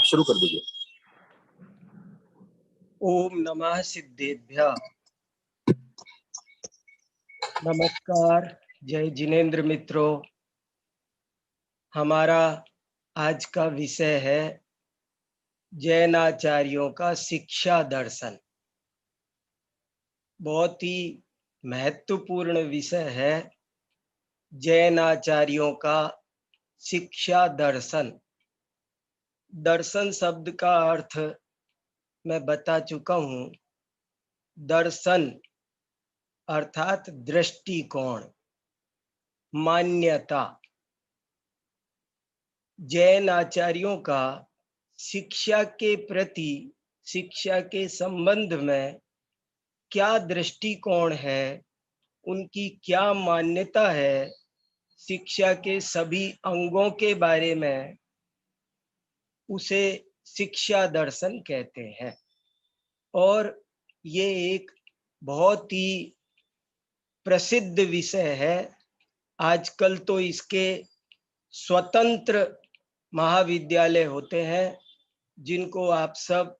आप शुरू कर दीजिए। ओम नमः सिद्धेभ्यः। नमस्कार, जय जिनेंद्र मित्रों। हमारा आज का विषय है जैनाचार्यों का शिक्षा दर्शन। बहुत ही महत्वपूर्ण विषय है जैनाचार्यों का शिक्षा दर्शन। दर्शन शब्द का अर्थ मैं बता चुका हूँ। दर्शन अर्थात दृष्टिकोण, मान्यता। जैन आचार्यों का शिक्षा के प्रति, शिक्षा के संबंध में क्या दृष्टिकोण है, उनकी क्या मान्यता है, शिक्षा के सभी अंगों के बारे में, उसे शिक्षा दर्शन कहते हैं। और ये एक बहुत ही प्रसिद्ध विषय है। आजकल तो इसके स्वतंत्र महाविद्यालय होते हैं जिनको आप सब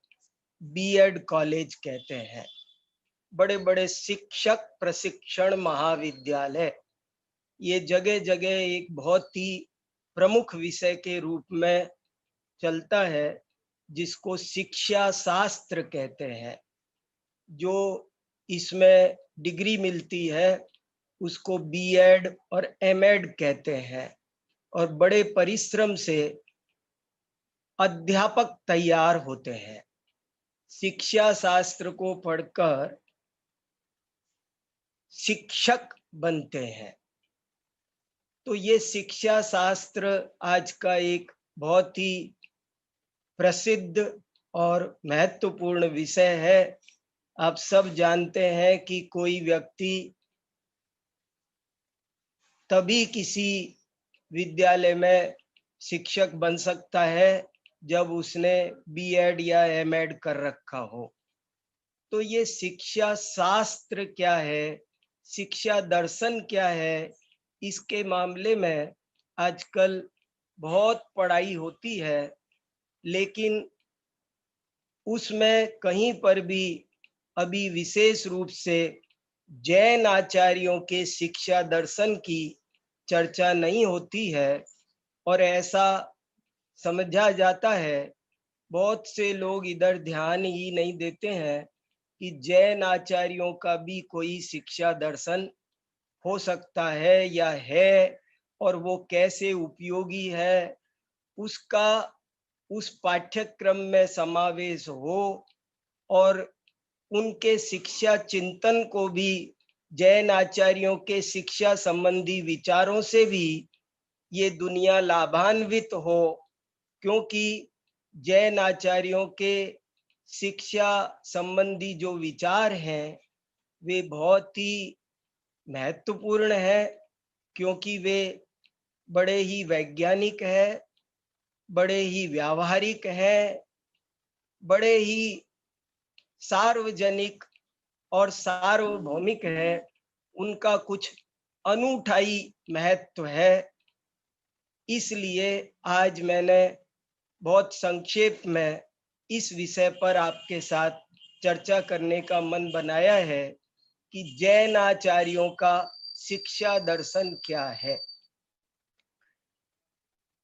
बीएड कॉलेज कहते हैं। बड़े बड़े शिक्षक प्रशिक्षण महाविद्यालय, ये जगह जगह एक बहुत ही प्रमुख विषय के रूप में चलता है, जिसको शिक्षा शास्त्र कहते हैं। जो इसमें डिग्री मिलती है उसको बीएड और एमएड कहते हैं। और बड़े परिश्रम से अध्यापक तैयार होते हैं। शिक्षा शास्त्र को पढ़कर शिक्षक बनते हैं। तो ये शिक्षा शास्त्र आज का एक बहुत ही प्रसिद्ध और महत्वपूर्ण विषय है। आप सब जानते हैं कि कोई व्यक्ति तभी किसी विद्यालय में शिक्षक बन सकता है जब उसने बीएड या एमएड कर रखा हो। तो ये शिक्षा शास्त्र क्या है, शिक्षा दर्शन क्या है, इसके मामले में आजकल बहुत पढ़ाई होती है, लेकिन उसमें कहीं पर भी अभी विशेष रूप से जैन आचार्यों के शिक्षा दर्शन की चर्चा नहीं होती है। और ऐसा समझा जाता है, बहुत से लोग इधर ध्यान ही नहीं देते हैं कि जैन आचार्यों का भी कोई शिक्षा दर्शन हो सकता है या है, और वो कैसे उपयोगी है, उसका उस पाठ्यक्रम में समावेश हो। और उनके शिक्षा चिंतन को भी, जैन आचार्यों के शिक्षा संबंधी विचारों से भी ये दुनिया लाभान्वित हो। क्योंकि जैन आचार्यों के शिक्षा संबंधी जो विचार हैं वे बहुत ही महत्वपूर्ण है, क्योंकि वे बड़े ही वैज्ञानिक है, बड़े ही व्यावहारिक है, बड़े ही सार्वजनिक और सार्वभौमिक है। उनका कुछ अनूठा ही महत्व है। इसलिए आज मैंने बहुत संक्षेप में इस विषय पर आपके साथ चर्चा करने का मन बनाया है कि जैन आचार्यों का शिक्षा दर्शन क्या है।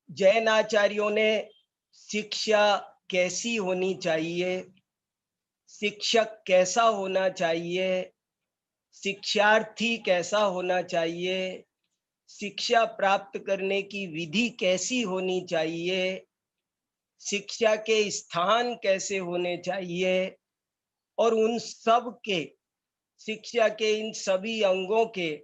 जैन आचार्यों ने शिक्षा कैसी होनी चाहिए, शिक्षक कैसा होना चाहिए, शिक्षार्थी कैसा होना चाहिए, शिक्षा प्राप्त करने की विधि कैसी होनी चाहिए, शिक्षा के स्थान कैसे होने चाहिए, और उन सब के, शिक्षा के इन सभी अंगों के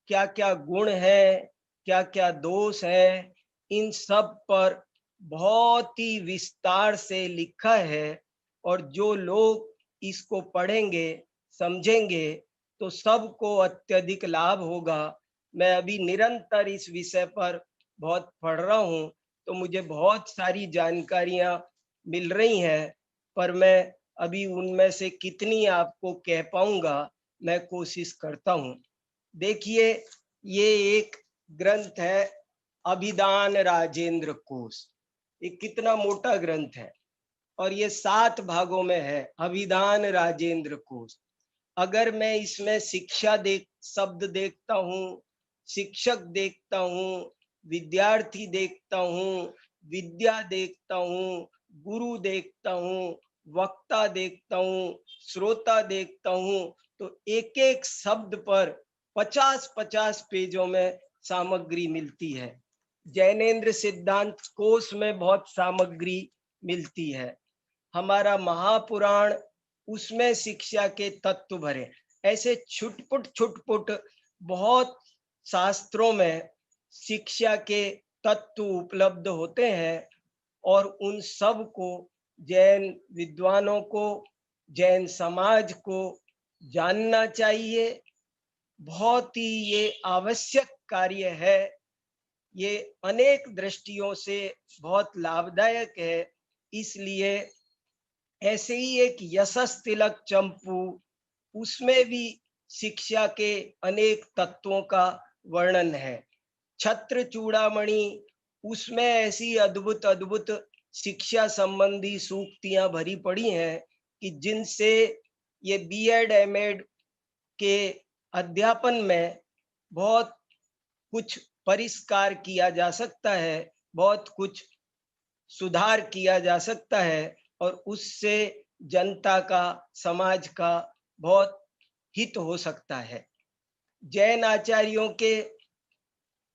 क्या क्या गुण हैं, क्या क्या दोष हैं, इन सब पर बहुत ही विस्तार से लिखा है। और जो लोग इसको पढ़ेंगे, समझेंगे, तो सबको अत्यधिक लाभ होगा। मैं अभी निरंतर इस विषय पर बहुत पढ़ रहा हूँ, तो मुझे बहुत सारी जानकारियाँ मिल रही हैं, पर मैं अभी उनमें से कितनी आपको कह पाऊंगा, मैं कोशिश करता हूँ। देखिए, ये एक ग्रंथ है, अभिधान राजेंद्र कोश। ये कितना मोटा ग्रंथ है और ये 7 भागों में है, अभिधान राजेंद्र कोश। अगर मैं इसमें शिक्षा शब्द देखता हूँ, शिक्षक देखता हूँ, विद्यार्थी देखता हूँ, विद्या देखता हूँ, गुरु देखता हूँ, वक्ता देखता हूँ, श्रोता देखता हूँ, तो एक एक शब्द पर 50-50 पेजों में सामग्री मिलती है। जैनेन्द्र सिद्धांत कोश में बहुत सामग्री मिलती है। हमारा महापुराण, उसमें शिक्षा के तत्व भरे। ऐसे छुटपुट बहुत शास्त्रों में शिक्षा के तत्व उपलब्ध होते हैं और उन सब को जैन विद्वानों को, जैन समाज को जानना चाहिए। बहुत ही ये आवश्यक कार्य है। ये अनेक दृष्टियों से बहुत लाभदायक है। इसलिए ऐसे ही एक यशस तिलक चंपू, उसमें भी शिक्षा के अनेक तत्वों का वर्णन है। छत्र चूड़ामणि, उसमें ऐसी अद्भुत अद्भुत शिक्षा संबंधी सूक्तियां भरी पड़ी हैं कि जिनसे ये बीएड एमएड के अध्यापन में बहुत कुछ परिष्कार किया जा सकता है, बहुत कुछ सुधार किया जा सकता है और उससे जनता का, समाज का बहुत हित हो सकता है। जैन आचार्यों के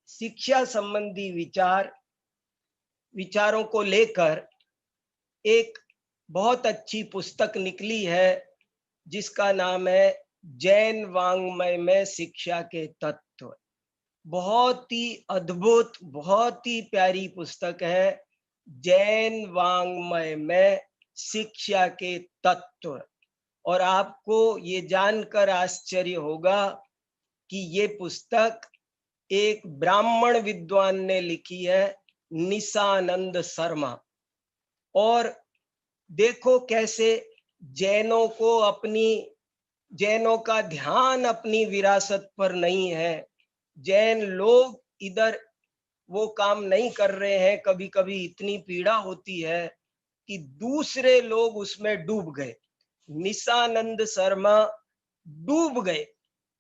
शिक्षा संबंधी विचारों को लेकर एक बहुत अच्छी पुस्तक निकली है जिसका नाम है जैन वाङ्मय में शिक्षा के तत्व। बहुत ही अद्भुत, बहुत ही प्यारी पुस्तक है, जैन वाङ्मय में शिक्षा के तत्व। और आपको ये जानकर आश्चर्य होगा कि ये पुस्तक एक ब्राह्मण विद्वान ने लिखी है, निशानंद शर्मा। और देखो कैसे जैनों का ध्यान अपनी विरासत पर नहीं है। जैन लोग इधर वो काम नहीं कर रहे हैं। कभी कभी इतनी पीड़ा होती है कि दूसरे लोग उसमें डूब गए। निशानंद शर्मा डूब गए।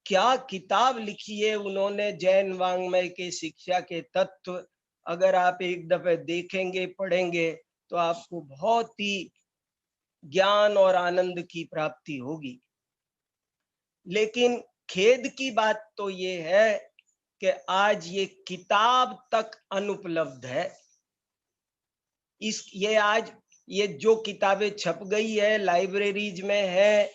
क्या किताब लिखी है उन्होंने जैन वाङ्मय के शिक्षा के तत्व। अगर आप एक दफे देखेंगे, पढ़ेंगे तो आपको बहुत ही ज्ञान और आनंद की प्राप्ति होगी। लेकिन खेद की बात तो ये है कि आज ये किताब तक अनुपलब्ध है। आज ये जो किताबें छप गई है, लाइब्रेरीज में है,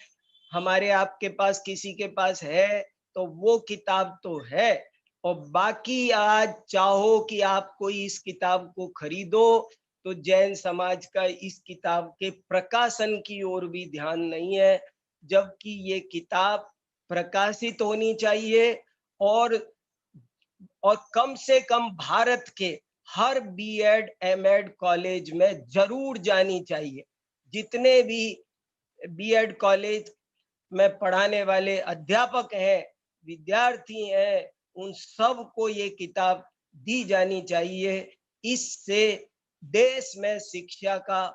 हमारे आपके पास किसी के पास है तो वो किताब तो है। और बाकी आज चाहो कि आप कोई इस किताब को खरीदो तो जैन समाज का इस किताब के प्रकाशन की ओर भी ध्यान नहीं है, जबकि ये किताब प्रकाशित होनी चाहिए और कम से कम भारत के हर बीएड एमएड कॉलेज में जरूर जानी चाहिए। जितने भी बीएड कॉलेज में पढ़ाने वाले अध्यापक हैं, विद्यार्थी हैं, उन सब को ये किताब दी जानी चाहिए। इससे देश में शिक्षा का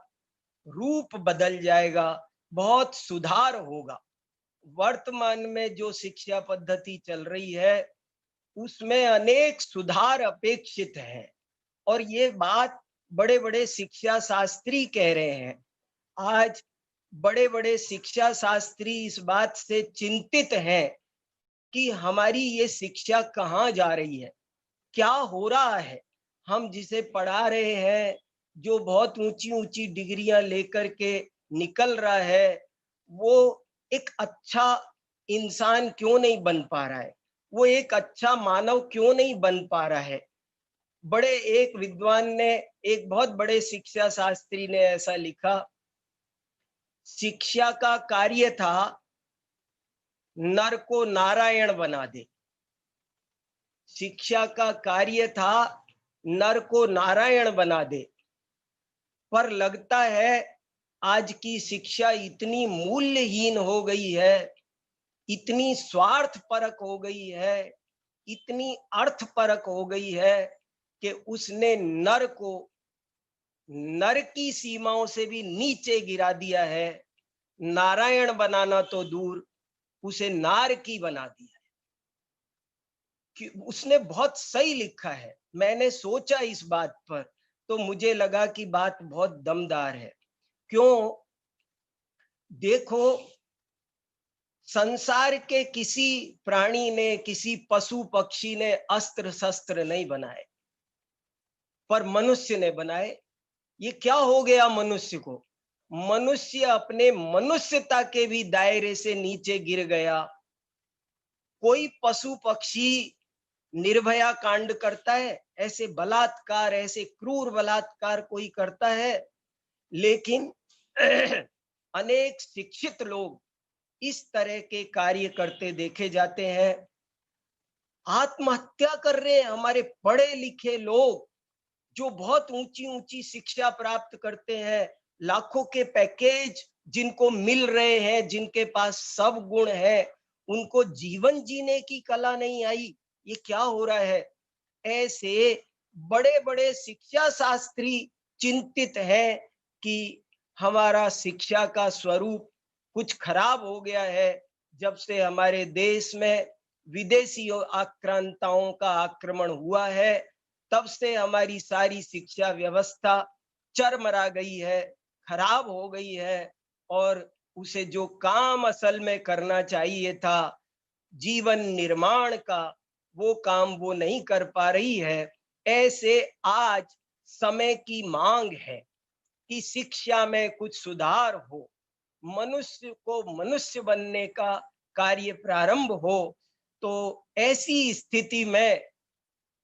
रूप बदल जाएगा, बहुत सुधार होगा। वर्तमान में जो शिक्षा पद्धति चल रही है उसमें अनेक सुधार अपेक्षित हैं और ये बात बड़े बड़े शिक्षा शास्त्री कह रहे हैं। आज बड़े बड़े शिक्षा शास्त्री इस बात से चिंतित हैं कि हमारी ये शिक्षा कहाँ जा रही है, क्या हो रहा है। हम जिसे पढ़ा रहे हैं, जो बहुत ऊंची ऊंची डिग्रियां लेकर के निकल रहा है, वो एक अच्छा इंसान क्यों नहीं बन पा रहा है, वो एक अच्छा मानव क्यों नहीं बन पा रहा है। एक विद्वान ने, एक बहुत बड़े शिक्षा शास्त्री ने ऐसा लिखा, शिक्षा का कार्य था नर को नारायण बना दे। शिक्षा का कार्य था नर को नारायण बना दे। पर लगता है आज की शिक्षा इतनी मूल्यहीन हो गई है, इतनी स्वार्थपरक हो गई है, इतनी अर्थपरक हो गई है कि उसने नर को नर की सीमाओं से भी नीचे गिरा दिया है। नारायण बनाना तो दूर, उसे नार की बना दिया है। कि उसने बहुत सही लिखा है। मैंने सोचा इस बात पर, तो मुझे लगा कि बात बहुत दमदार है। क्यों? देखो, संसार के किसी प्राणी ने, किसी पशु पक्षी ने अस्त्र शस्त्र नहीं बनाए, पर मनुष्य ने बनाए। ये क्या हो गया मनुष्य को? मनुष्य अपने मनुष्यता के भी दायरे से नीचे गिर गया। कोई पशु पक्षी निर्भया कांड करता है? ऐसे बलात्कार, ऐसे क्रूर बलात्कार कोई करता है? लेकिन अनेक शिक्षित लोग इस तरह के कार्य करते देखे जाते हैं। आत्महत्या कर रहे हैं हमारे पढ़े लिखे लोग, जो बहुत ऊंची ऊंची शिक्षा प्राप्त करते हैं, लाखों के पैकेज जिनको मिल रहे हैं, जिनके पास सब गुण है, उनको जीवन जीने की कला नहीं आई। ये क्या हो रहा है? ऐसे बड़े बड़े शिक्षा शास्त्री चिंतित हैं कि हमारा शिक्षा का स्वरूप कुछ खराब हो गया है। जब से हमारे देश में विदेशी आक्रांताओं का आक्रमण हुआ है, तब से हमारी सारी शिक्षा व्यवस्था चरमरा गई है, खराब हो गई है। और उसे जो काम असल में करना चाहिए था, जीवन निर्माण का, वो काम वो नहीं कर पा रही है। ऐसे आज समय की मांग है कि शिक्षा में कुछ सुधार हो, मनुष्य को मनुष्य बनने का कार्य प्रारंभ हो। तो ऐसी स्थिति में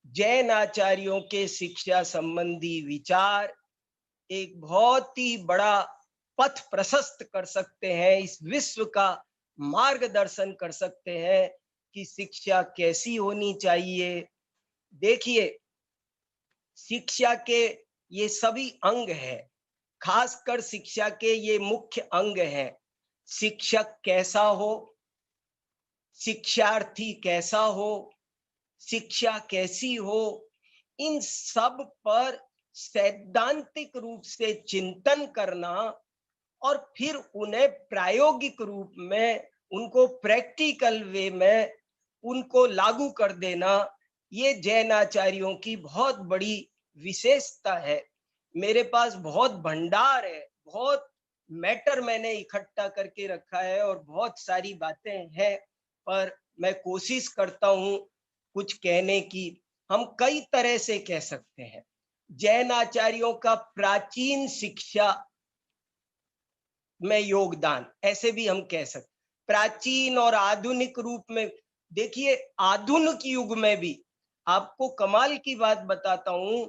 जैन आचार्यों के शिक्षा संबंधी विचार एक बहुत ही बड़ा पथ प्रशस्त कर सकते हैं, इस विश्व का मार्गदर्शन कर सकते हैं कि शिक्षा कैसी होनी चाहिए। देखिए, शिक्षा के ये सभी अंग हैं, खासकर शिक्षा के ये मुख्य अंग हैं। शिक्षक कैसा हो, शिक्षार्थी कैसा हो, शिक्षा कैसी हो, इन सब पर सैद्धांतिक रूप से चिंतन करना और फिर उन्हें प्रायोगिक रूप में, उनको प्रैक्टिकल वे में उनको लागू कर देना, ये जैनाचार्यों की बहुत बड़ी विशेषता है। मेरे पास बहुत भंडार है, बहुत मैटर मैंने इकट्ठा करके रखा है और बहुत सारी बातें हैं, पर मैं कोशिश करता हूं कुछ कहने की। हम कई तरह से कह सकते हैं। जैन आचार्यों का प्राचीन शिक्षा में योगदान, ऐसे भी हम कह सकते, प्राचीन और आधुनिक रूप में। देखिए, आधुनिक युग में भी आपको कमाल की बात बताता हूं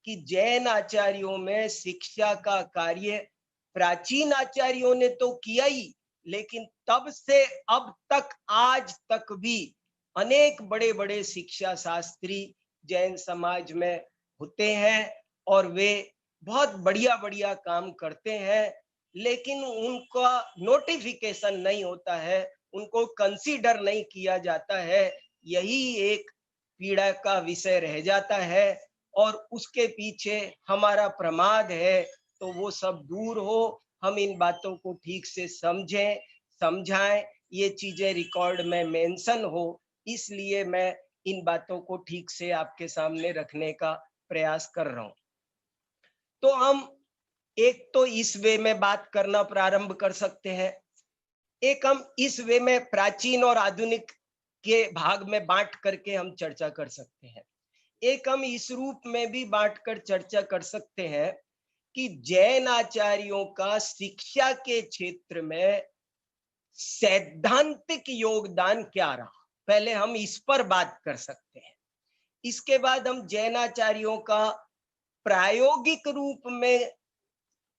कि जैन आचार्यों में शिक्षा का कार्य प्राचीन आचार्यों ने तो किया ही, लेकिन तब से अब तक, आज तक भी अनेक बड़े बड़े शिक्षा शास्त्री जैन समाज में होते हैं और वे बहुत बढ़िया बढ़िया काम करते हैं। लेकिन उनका नोटिफिकेशन नहीं होता है, उनको कंसीडर नहीं किया जाता है। यही एक पीड़ा का विषय रह जाता है और उसके पीछे हमारा प्रमाद है। तो वो सब दूर हो, हम इन बातों को ठीक से समझें, समझाएं, ये चीजें रिकॉर्ड में मेंशन हो। इसलिए मैं इन बातों को ठीक से आपके सामने रखने का प्रयास कर रहा हूं। तो हम एक तो इस वे में बात करना प्रारंभ कर सकते हैं, एक हम इस वे में प्राचीन और आधुनिक के भाग में बांट करके हम चर्चा कर सकते हैं। एक हम इस रूप में भी बांट कर चर्चा कर सकते हैं कि जैन आचार्यों का शिक्षा के क्षेत्र में सैद्धांतिक योगदान क्या रहा। पहले हम इस पर बात कर सकते हैं, इसके बाद हम जैनाचार्यों का प्रायोगिक रूप में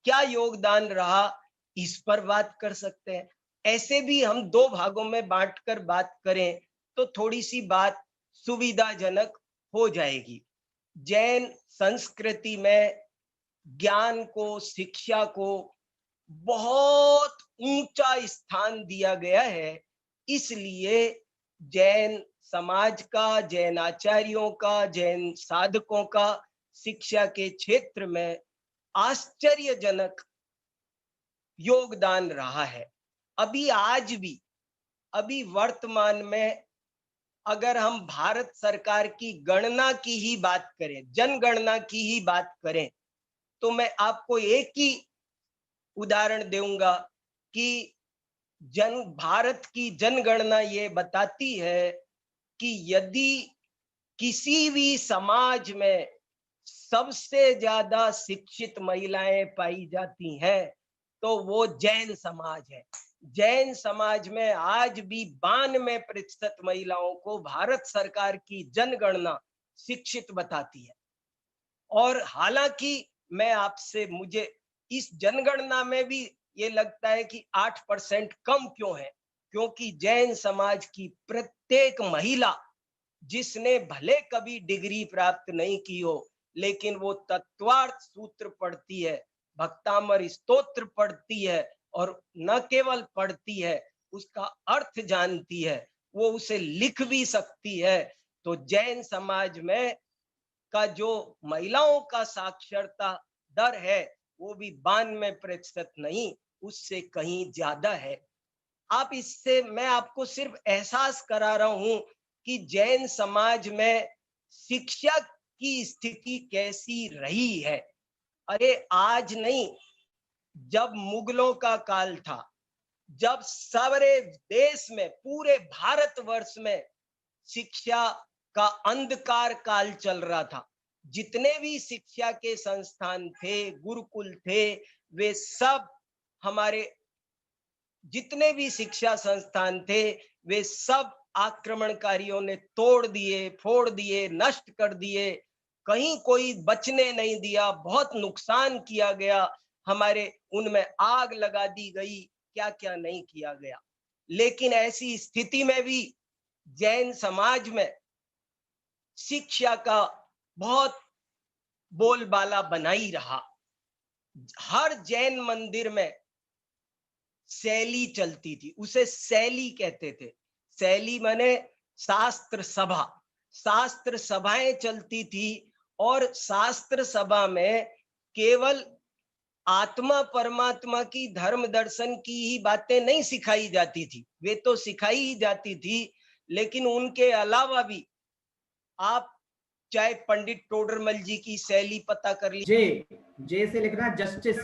क्या योगदान रहा, इस पर बात कर सकते हैं। ऐसे भी हम दो भागों में बांटकर बात करें तो थोड़ी सी बात सुविधाजनक हो जाएगी। जैन संस्कृति में ज्ञान को, शिक्षा को बहुत ऊंचा स्थान दिया गया है। इसलिए जैन समाज का, जैन आचार्यों का, जैन साधकों का शिक्षा के क्षेत्र में आश्चर्यजनक योगदान रहा है। अभी आज भी, अभी वर्तमान में अगर हम भारत सरकार की गणना की ही बात करें, जनगणना की ही बात करें, तो मैं आपको एक ही उदाहरण दूंगा कि भारत की जनगणना ये बताती है कि यदि किसी भी समाज में सबसे ज्यादा शिक्षित महिलाएं पाई जाती हैं तो वो जैन समाज है। जैन समाज में आज भी 92% महिलाओं को भारत सरकार की जनगणना शिक्षित बताती है। और हालांकि मैं आपसे, मुझे इस जनगणना में भी ये लगता है कि 8% कम क्यों है, क्योंकि जैन समाज की प्रत्येक महिला, जिसने भले कभी डिग्री प्राप्त नहीं की हो, लेकिन वो तत्वार्थ सूत्र पढ़ती है, भक्तामर स्तोत्र पढ़ती है, और न केवल पढ़ती है, उसका अर्थ जानती है, वो उसे लिख भी सकती है। तो जैन समाज में का जो महिलाओं का साक्षरता दर है वो भी 92% नहीं, उससे कहीं ज्यादा है। आप इससे, मैं आपको सिर्फ एहसास करा रहा हूं कि जैन समाज में शिक्षा की स्थिति कैसी रही है। अरे आज नहीं, जब मुगलों का काल था, जब सारे देश में, पूरे भारतवर्ष में शिक्षा का अंधकार काल चल रहा था, जितने भी शिक्षा के संस्थान थे, गुरुकुल थे, वे सब, हमारे जितने भी शिक्षा संस्थान थे, वे सब आक्रमणकारियों ने तोड़ दिए, फोड़ दिए, नष्ट कर दिए। कहीं कोई बचने नहीं दिया, बहुत नुकसान किया गया, हमारे उनमें आग लगा दी गई, क्या क्या नहीं किया गया। लेकिन ऐसी स्थिति में भी जैन समाज में शिक्षा का बहुत बोलबाला बना ही रहा। हर जैन मंदिर में शैली चलती थी, उसे शैली कहते थे। शैली माने शास्त्र सभा, शास्त्र सभाएं चलती थी, और शास्त्र सभा में केवल आत्मा परमात्मा की, धर्म दर्शन की ही बातें नहीं सिखाई जाती थी, वे तो सिखाई ही जाती थी, लेकिन उनके अलावा भी आप चाहे पंडित टोडरमल जी की शैली पता कर लीजिए। जे से लिखना जस्टिस,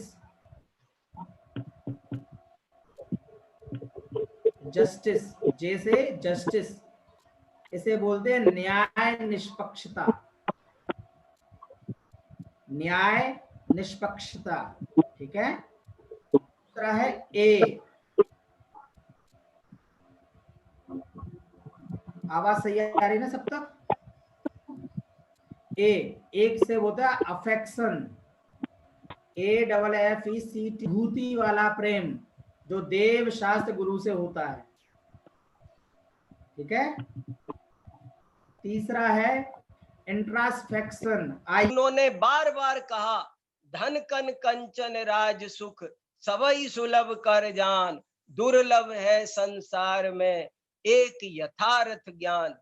जस्टिस, जे से जस्टिस, इसे बोलते हैं न्याय निष्पक्षता, न्याय निष्पक्षता। ठीक है। दूसरा है ए, आवाज सही आ रही है ना सब तक? ए, एक से होता है अफेक्शन, AFFECT, भूति वाला प्रेम, जो देव शास्त्र गुरु से होता है। ठीक है। तीसरा है इंट्रास्पेक्शन। उन्होंने बार बार कहा, धन कन कंचन राज सुख सबई सुलभ कर जान, दुर्लभ है संसार में एक यथार्थ ज्ञान।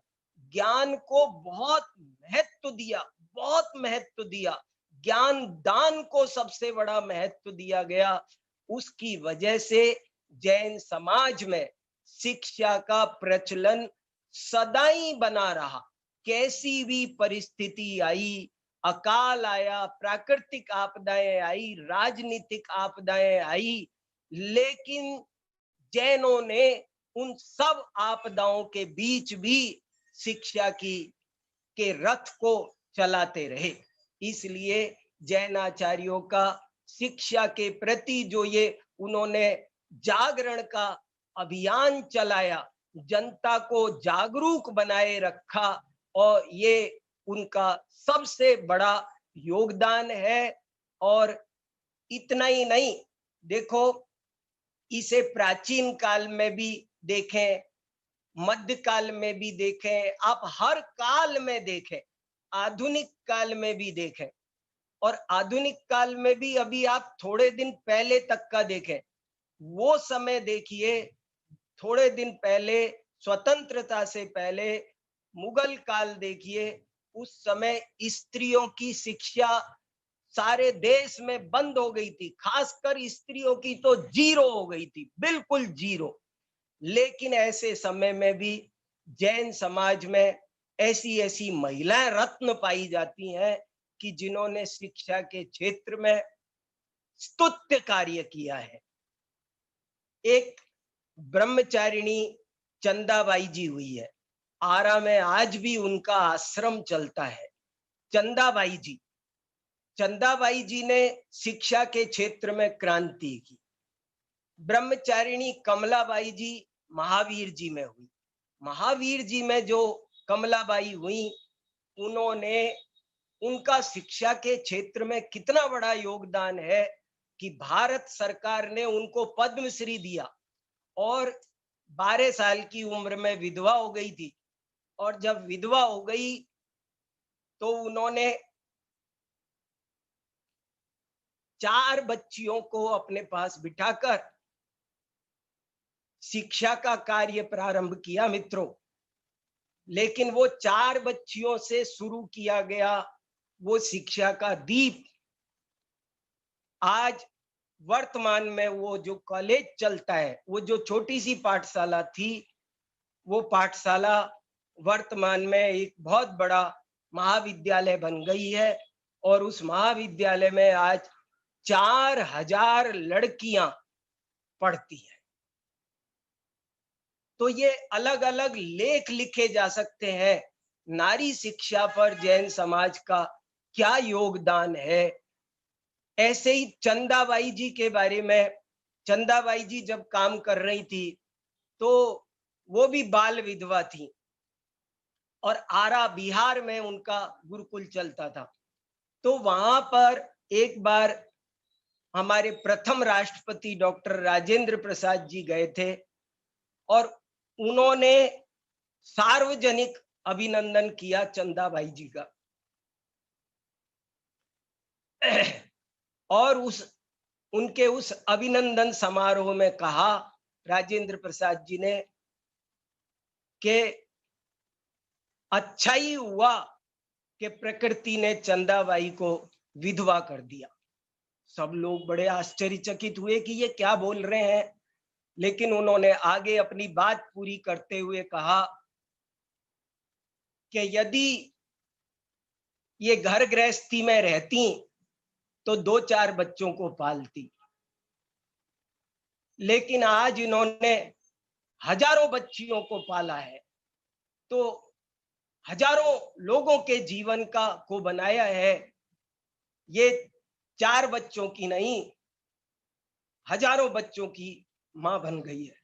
ज्ञान को बहुत महत्व दिया, बहुत महत्व दिया, ज्ञान दान को सबसे बड़ा महत्व दिया गया। उसकी वजह से जैन समाज में शिक्षा का प्रचलन सदा ही बना रहा। कैसी भी परिस्थिति आई, अकाल आया, प्राकृतिक आपदाएं आई, राजनीतिक आपदाएं आई, लेकिन जैनों ने उन सब आपदाओं के बीच भी शिक्षा की के रथ को चलाते रहे। इसलिए जैनाचार्यों का शिक्षा के प्रति जो ये उन्होंने जागरण का अभियान चलाया, जनता को जागरूक बनाए रखा, और ये उनका सबसे बड़ा योगदान है। और इतना ही नहीं, देखो, इसे प्राचीन काल में भी देखें, मध्य काल में भी देखें, आप हर काल में देखें, आधुनिक काल में भी देखें, और आधुनिक काल में भी अभी आप थोड़े दिन पहले तक का देखें, वो समय देखिए, थोड़े दिन पहले, स्वतंत्रता से पहले मुगल काल देखिए, उस समय स्त्रियों की शिक्षा सारे देश में बंद हो गई थी, खासकर स्त्रियों की तो जीरो हो गई थी, बिल्कुल जीरो। लेकिन ऐसे समय में भी जैन समाज में ऐसी ऐसी महिलाएं रत्न पाई जाती हैं कि जिन्होंने शिक्षा के क्षेत्र में स्तुत्य कार्य किया है। एक ब्रह्मचारिणी चंदाबाई जी हुई है, आरा में आज भी उनका आश्रम चलता है। चंदाबाई जी ने शिक्षा के क्षेत्र में क्रांति की। ब्रह्मचारिणी कमलाबाई जी महावीर जी में हुई। महावीर जी में जो कमलाबाई हुई, उन्होंने, उनका शिक्षा के क्षेत्र में कितना बड़ा योगदान है कि भारत सरकार ने उनको पद्मश्री दिया, और 12 साल की उम्र में विधवा हो गई थी। और जब विधवा हो गई तो उन्होंने 4 बच्चियों को अपने पास बिठाकर शिक्षा का कार्य प्रारंभ किया मित्रों। लेकिन वो 4 बच्चियों से शुरू किया गया वो शिक्षा का दीप आज वर्तमान में वो जो कॉलेज चलता है, वो जो छोटी सी पाठशाला थी, वो पाठशाला वर्तमान में एक बहुत बड़ा महाविद्यालय बन गई है। और उस महाविद्यालय में आज 4000 लड़कियां पढ़ती हैं। तो ये अलग अलग लेख लिखे जा सकते हैं नारी शिक्षा पर जैन समाज का क्या योगदान है। ऐसे ही चंदाबाई जी के बारे में, चंदाबाई जी जब काम कर रही थी तो वो भी बाल विधवा थी, और आरा बिहार में उनका गुरुकुल चलता था। तो वहां पर एक बार हमारे प्रथम राष्ट्रपति डॉक्टर राजेंद्र प्रसाद जी गए थे, और उन्होंने सार्वजनिक अभिनंदन किया चंदाबाई जी का। और उनके उस अभिनंदन समारोह में कहा राजेंद्र प्रसाद जी ने कि अच्छा ही हुआ कि प्रकृति ने चंदाबाई को विधवा कर दिया। सब लोग बड़े आश्चर्यचकित हुए कि ये क्या बोल रहे हैं, लेकिन उन्होंने आगे अपनी बात पूरी करते हुए कहा कि यदि ये घर गृहस्थी में रहती तो 2-4 बच्चों को पालती, लेकिन आज इन्होंने हजारों बच्चियों को पाला है, तो हजारों लोगों के जीवन को बनाया है। ये 4 बच्चों की नहीं, हजारों बच्चों की मां बन गई है।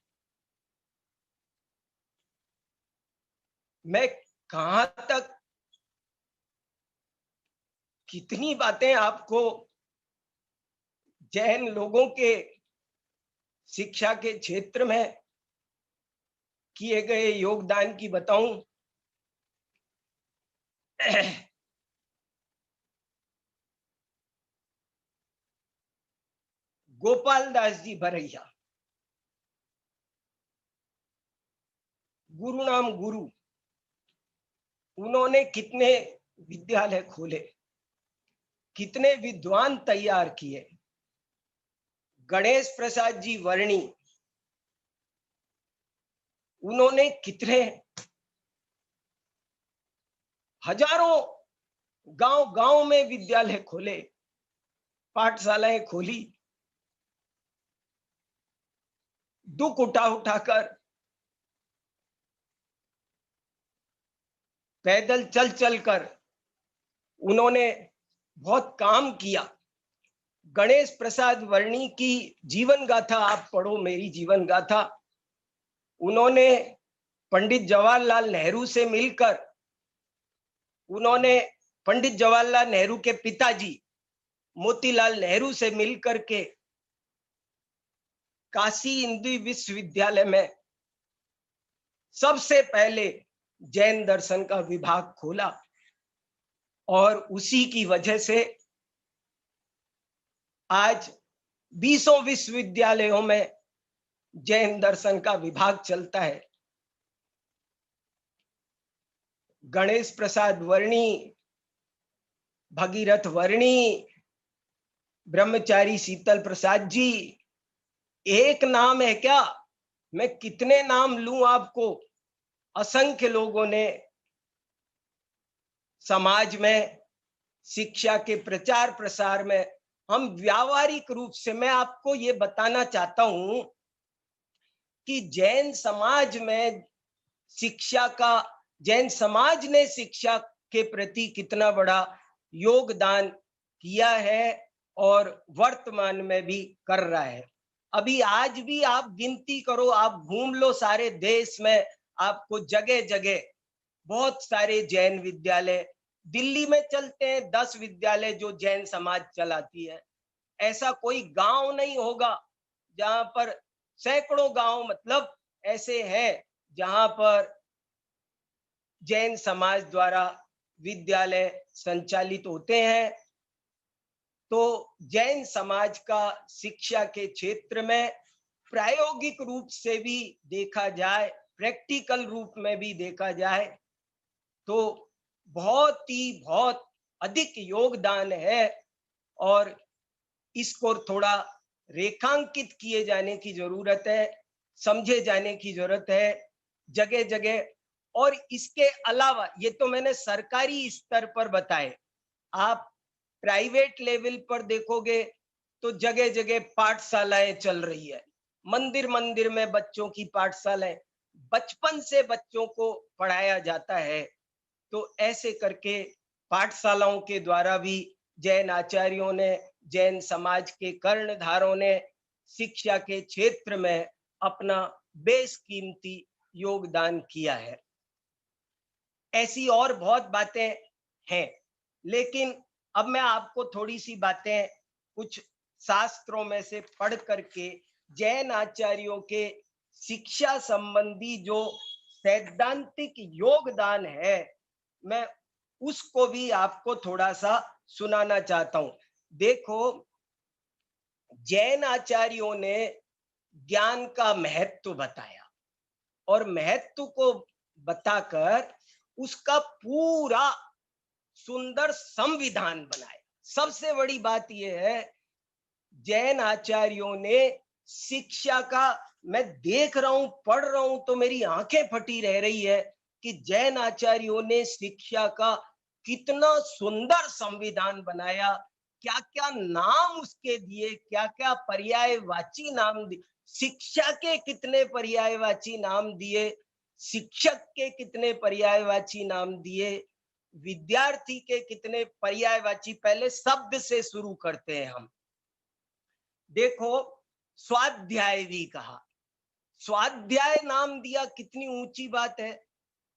मैं कहां तक कितनी बातें आपको जैन लोगों के शिक्षा के क्षेत्र में किए गए योगदान की बताऊं। गोपाल दास जी भरैया, गुरु नाम गुरु, उन्होंने कितने विद्यालय खोले, कितने विद्वान तैयार किए। गणेश प्रसाद जी वर्णी, उन्होंने कितने हजारों गांव गांव में विद्यालय खोले, पाठशालाएं खोली, दुख उठा उठाकर, पैदल चल चल कर उन्होंने बहुत काम किया। गणेश प्रसाद वर्णी की जीवन गाथा आप पढ़ो, मेरी जीवन गाथा। उन्होंने पंडित जवाहरलाल नेहरू से मिलकर, उन्होंने पंडित जवाहरलाल नेहरू के पिताजी मोतीलाल नेहरू से मिलकर के काशी हिंदू विश्वविद्यालय में सबसे पहले जैन दर्शन का विभाग खोला, और उसी की वजह से आज 20 विश्वविद्यालयों में जैन दर्शन का विभाग चलता है। गणेश प्रसाद वर्णी, भगीरथ वर्णी, ब्रह्मचारी शीतल प्रसाद जी, एक नाम है क्या? मैं कितने नाम लूं आपको? असंख्य लोगों ने समाज में शिक्षा के प्रचार प्रसार में, हम व्यावहारिक रूप से, मैं आपको ये बताना चाहता हूं कि शिक्षा का जैन समाज ने शिक्षा के प्रति कितना बड़ा योगदान किया है और वर्तमान में भी कर रहा है। अभी आज भी आप गिनती करो, आप घूम लो सारे देश में, आपको जगह जगह बहुत सारे जैन विद्यालय, दिल्ली में चलते हैं 10 विद्यालय जो जैन समाज चलाती है। ऐसा कोई गांव नहीं होगा जहां पर, सैकड़ों गांव मतलब ऐसे हैं जहां पर जैन समाज द्वारा विद्यालय संचालित होते हैं। तो जैन समाज का शिक्षा के क्षेत्र में प्रायोगिक रूप से भी देखा जाए, प्रैक्टिकल रूप में भी देखा जाए, तो बहुत अधिक योगदान है और इसको थोड़ा रेखांकित किए जाने की जरूरत है, समझे जाने की जरूरत है जगह जगह। और इसके अलावा, ये तो मैंने सरकारी स्तर पर बताए, आप प्राइवेट लेवल पर देखोगे तो जगह जगह पाठशालाएं चल रही है, मंदिर मंदिर में बच्चों की पाठशालाएं, बचपन से बच्चों को पढ़ाया जाता है। तो ऐसे करके पाठशालाओं के द्वारा भी जैन आचार्यों ने, जैन समाज के कर्णधारों ने शिक्षा के क्षेत्र में अपना बेशकीमती योगदान किया है। ऐसी और बहुत बातें हैं, लेकिन अब मैं आपको थोड़ी सी बातें कुछ शास्त्रों में से पढ़ करके जैन आचार्यों के शिक्षा संबंधी जो सैद्धांतिक योगदान है, मैं उसको भी आपको थोड़ा सा सुनाना चाहता हूं। देखो, जैन आचार्यों ने ज्ञान का महत्व बताया और महत्व को बताकर उसका पूरा सुंदर संविधान बनाया। सबसे बड़ी बात यह है, जैन आचार्यों ने शिक्षा का, मैं देख रहा हूं, पढ़ रहा हूं तो मेरी आंखें फटी रह रही है कि जैन आचार्यों ने शिक्षा का कितना सुंदर संविधान बनाया, क्या क्या नाम उसके दिए, क्या क्या पर्यायवाची नाम दिए, शिक्षा के कितने पर्यायवाची नाम दिए, शिक्षक के कितने पर्यायवाची नाम दिए, विद्यार्थी के कितने पर्यायवाची। पहले शब्द से शुरू करते हैं हम। देखो, स्वाध्याय भी कहा, स्वाध्याय नाम दिया, कितनी ऊंची बात है।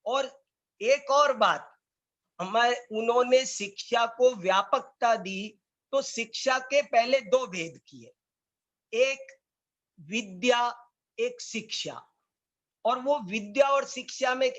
और एक और बात, हमारे उन्होंने शिक्षा को व्यापकता दी, तो शिक्षा के पहले दो भेद किए, एक विद्या, एक शिक्षा। और वो विद्या और शिक्षा में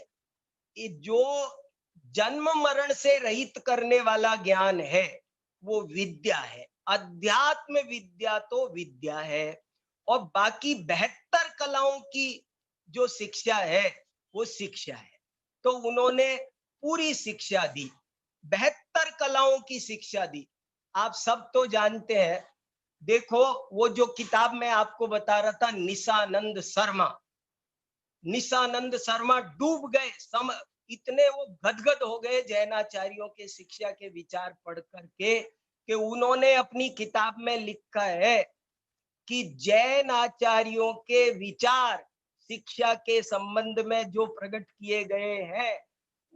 जो जन्म मरण से रहित करने वाला ज्ञान है वो विद्या है, अध्यात्म विद्या तो विद्या है। और बाकी 72 कलाओं की जो शिक्षा है वो शिक्षा है। तो उन्होंने पूरी शिक्षा दी, 72 कलाओं की शिक्षा दी। आप सब तो जानते हैं, देखो वो जो किताब मैं आपको बता रहा था, निशानंद शर्मा डूब गए, इतने वो गदगद हो गए जैनाचार्यों के शिक्षा के विचार पढ़ करके कि उन्होंने अपनी किताब में लिखा है कि जैन आचार्यों के विचार शिक्षा के संबंध में जो प्रकट किए गए हैं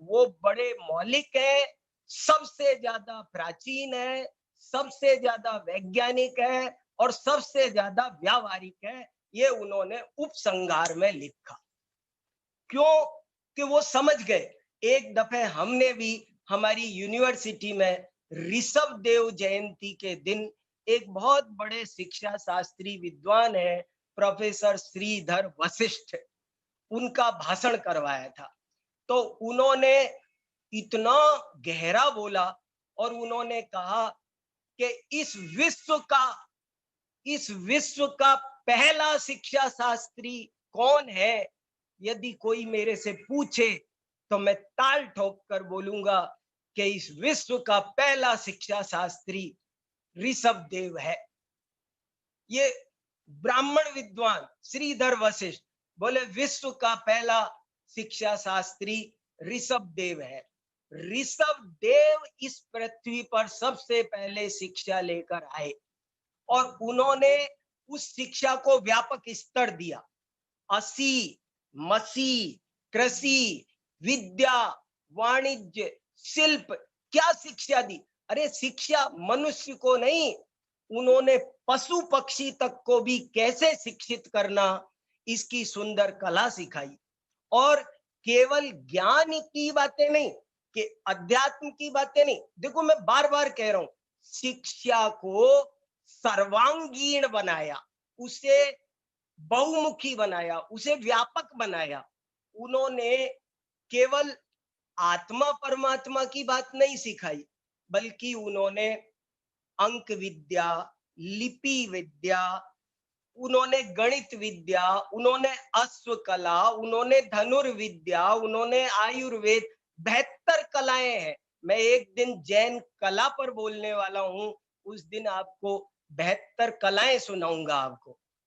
वो बड़े मौलिक है, सबसे ज्यादा प्राचीन है, सबसे ज्यादा वैज्ञानिक है और सबसे ज्यादा व्यावहारिक है। ये उन्होंने उपसंहार में लिखा। क्यों? कि वो समझ गए। एक दफे हमने भी हमारी यूनिवर्सिटी में ऋषभ देव जयंती के दिन एक बहुत बड़े शिक्षा शास्त्री विद्वान है प्रोफेसर श्रीधर वशिष्ठ, उनका भाषण करवाया था। तो उन्होंने इतना गहरा बोला और उन्होंने कहा कि इस विश्व का पहला शिक्षा शास्त्री कौन है? यदि कोई मेरे से पूछे तो मैं ताल ठोक कर बोलूंगा कि इस विश्व का पहला शिक्षा शास्त्री ऋषभ देव है। ये ब्राह्मण विद्वान श्रीधर वशिष्ठ बोले विश्व का पहला शिक्षा शास्त्री ऋषभ देव है। ऋषभ देव इस पृथ्वी पर सबसे पहले शिक्षा लेकर आए और उन्होंने उस शिक्षा को व्यापक स्तर दिया। असी, मसी, कृषि, विद्या, वाणिज्य, शिल्प, क्या शिक्षा दी। अरे शिक्षा मनुष्य को नहीं, उन्होंने पशु पक्षी तक को भी कैसे शिक्षित करना, इसकी सुंदर कला सिखाई। और केवल ज्ञान की बातें नहीं, कि अध्यात्म की बातें नहीं। देखो मैं बार बार कह रहा हूं, शिक्षा को सर्वांगीण बनाया, उसे बहुमुखी बनाया, उसे व्यापक बनाया। उन्होंने केवल आत्मा परमात्मा की बात नहीं सिखाई, बल्कि उन्होंने अंक विद्या, लिपि विद्या, उन्होंने गणित विद्या, उन्होंने अश्व कला, उन्होंने धनुर्विद्या, उन्होंने आयुर्वेद, 72 कलाएं हैं। मैं एक दिन जैन कला पर बोलने वाला हूं, उस दिन आपको 72 कलाएं सुनाऊंगा।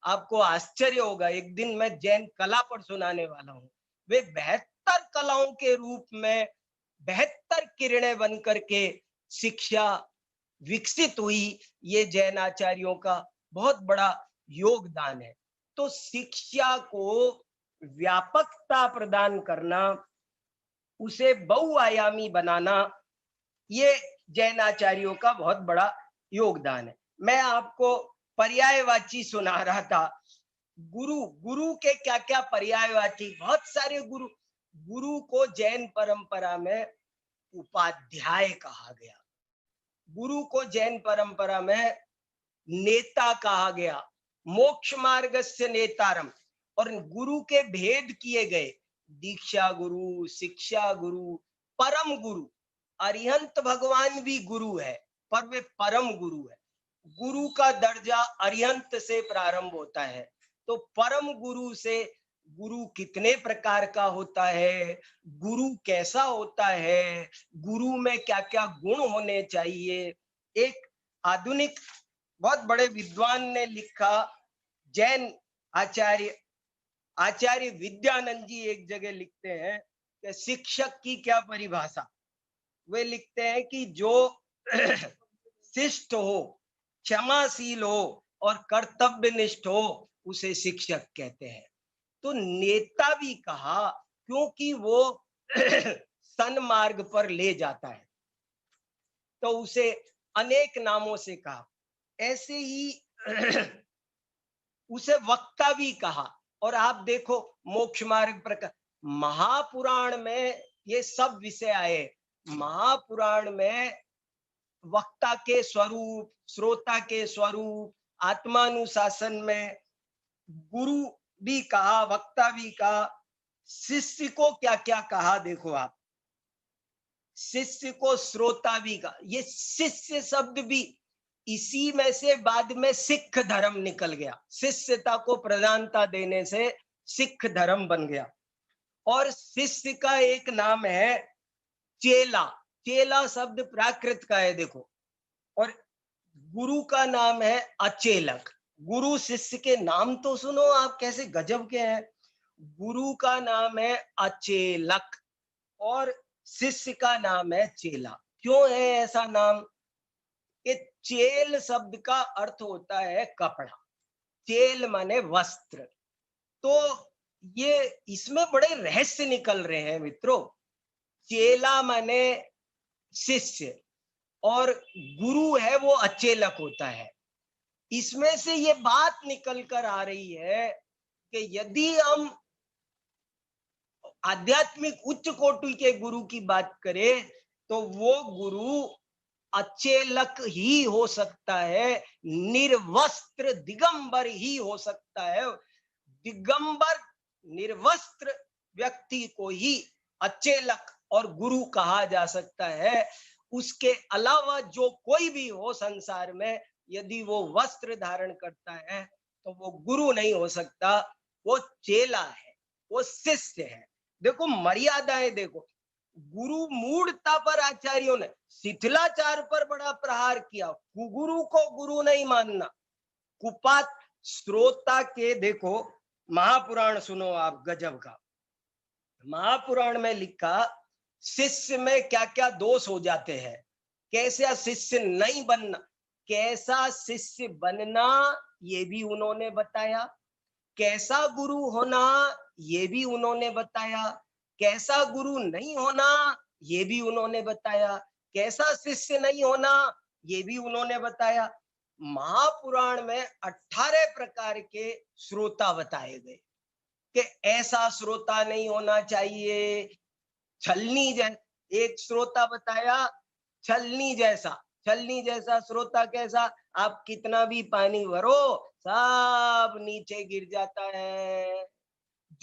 आपको आश्चर्य होगा, एक दिन मैं जैन कला पर सुनाने वाला हूं। वे 72 कलाओं के रूप में 72 किरणें बन करके शिक्षा विकसित हुई। ये जैन आचार्यों का बहुत बड़ा योगदान है। तो शिक्षा को व्यापकता प्रदान करना, उसे बहुआयामी बनाना, ये जैन आचार्यों का बहुत बड़ा योगदान है। मैं आपको पर्यायवाची सुना रहा था। गुरु, गुरु के क्या क्या पर्यायवाची, बहुत सारे गुरु। गुरु को जैन परंपरा में उपाध्याय कहा गया, गुरु को जैन परंपरा में नेता कहा गया, मोक्ष मार्गस्य नेतारम। और गुरु के भेद किए गए, दीक्षा गुरु, शिक्षा गुरु, परम गुरु। अरिहंत भगवान भी गुरु है, पर वे परम गुरु है। गुरु का दर्जा अरिहंत से प्रारंभ होता है, तो परम गुरु से गुरु कितने प्रकार का होता है, गुरु कैसा होता है, गुरु में क्या क्या गुण होने चाहिए। एक आधुनिक बहुत बड़े विद्वान ने लिखा, जैन आचार्य विद्यानंद जी एक जगह लिखते हैं कि शिक्षक की क्या परिभाषा। वे लिखते हैं कि जो शिष्ट हो, क्षमाशील हो और कर्तव्यनिष्ठ हो, उसे शिक्षक कहते हैं। तो नेता भी कहा, क्योंकि वो सन्मार्ग पर ले जाता है, तो उसे अनेक नामों से कहा। ऐसे ही उसे वक्ता भी कहा। और आप देखो मोक्ष मार्ग प्रकार, महापुराण में ये सब विषय आए। महापुराण में वक्ता के स्वरूप, श्रोता के स्वरूप, आत्मानुशासन में गुरु भी कहा, वक्ता भी कहा। शिष्य को क्या क्या कहा देखो आप, शिष्य को श्रोता भी कहा। ये शिष्य शब्द भी इसी में से बाद में सिख धर्म निकल गया। शिष्यता को प्रधानता देने से सिख धर्म बन गया। और शिष्य का एक नाम है चेला। चेला शब्द प्राकृत का है देखो। और गुरु का नाम है अचेलक। गुरु शिष्य के नाम तो सुनो आप, कैसे गजब के हैं। गुरु का नाम है अचेलक और शिष्य का नाम है चेला। क्यों है ऐसा नाम? कि चेल शब्द का अर्थ होता है कपड़ा, चेल माने वस्त्र। तो ये इसमें बड़े रहस्य निकल रहे हैं मित्रों। चेला माने शिष्य और गुरु है वो अचेलक होता है। इसमें से ये बात निकल कर आ रही है कि यदि हम आध्यात्मिक उच्च कोटि के गुरु की बात करें, तो वो गुरु अचेलक ही हो सकता है, निर्वस्त्र दिगंबर ही हो सकता है। दिगंबर निर्वस्त्र व्यक्ति को ही अचेलक और गुरु कहा जा सकता है। उसके अलावा जो कोई भी हो संसार में, यदि वो वस्त्र धारण करता है तो वो गुरु नहीं हो सकता, वो चेला है, वो शिष्य है। देखो मर्यादाएं देखो, गुरु मूढ़ता पर आचार्यों ने शिथिलाचार पर बड़ा प्रहार किया। कुगुरु को गुरु नहीं मानना, कुपात श्रोता के। देखो महापुराण सुनो आप, गजब का। महापुराण में लिखा शिष्य में क्या क्या दोष हो जाते हैं, कैसा शिष्य नहीं बनना, कैसा शिष्य बनना ये भी उन्होंने बताया, कैसा गुरु होना ये भी उन्होंने बताया, कैसा गुरु नहीं होना ये भी उन्होंने बताया, कैसा शिष्य नहीं होना ये भी उन्होंने बताया। महापुराण में 18 प्रकार के श्रोता बताए गए कि ऐसा श्रोता नहीं होना चाहिए, छलनी जैसा। एक श्रोता बताया छलनी जैसा। छलनी जैसा श्रोता कैसा? आप कितना भी पानी भरो सब नीचे गिर जाता है।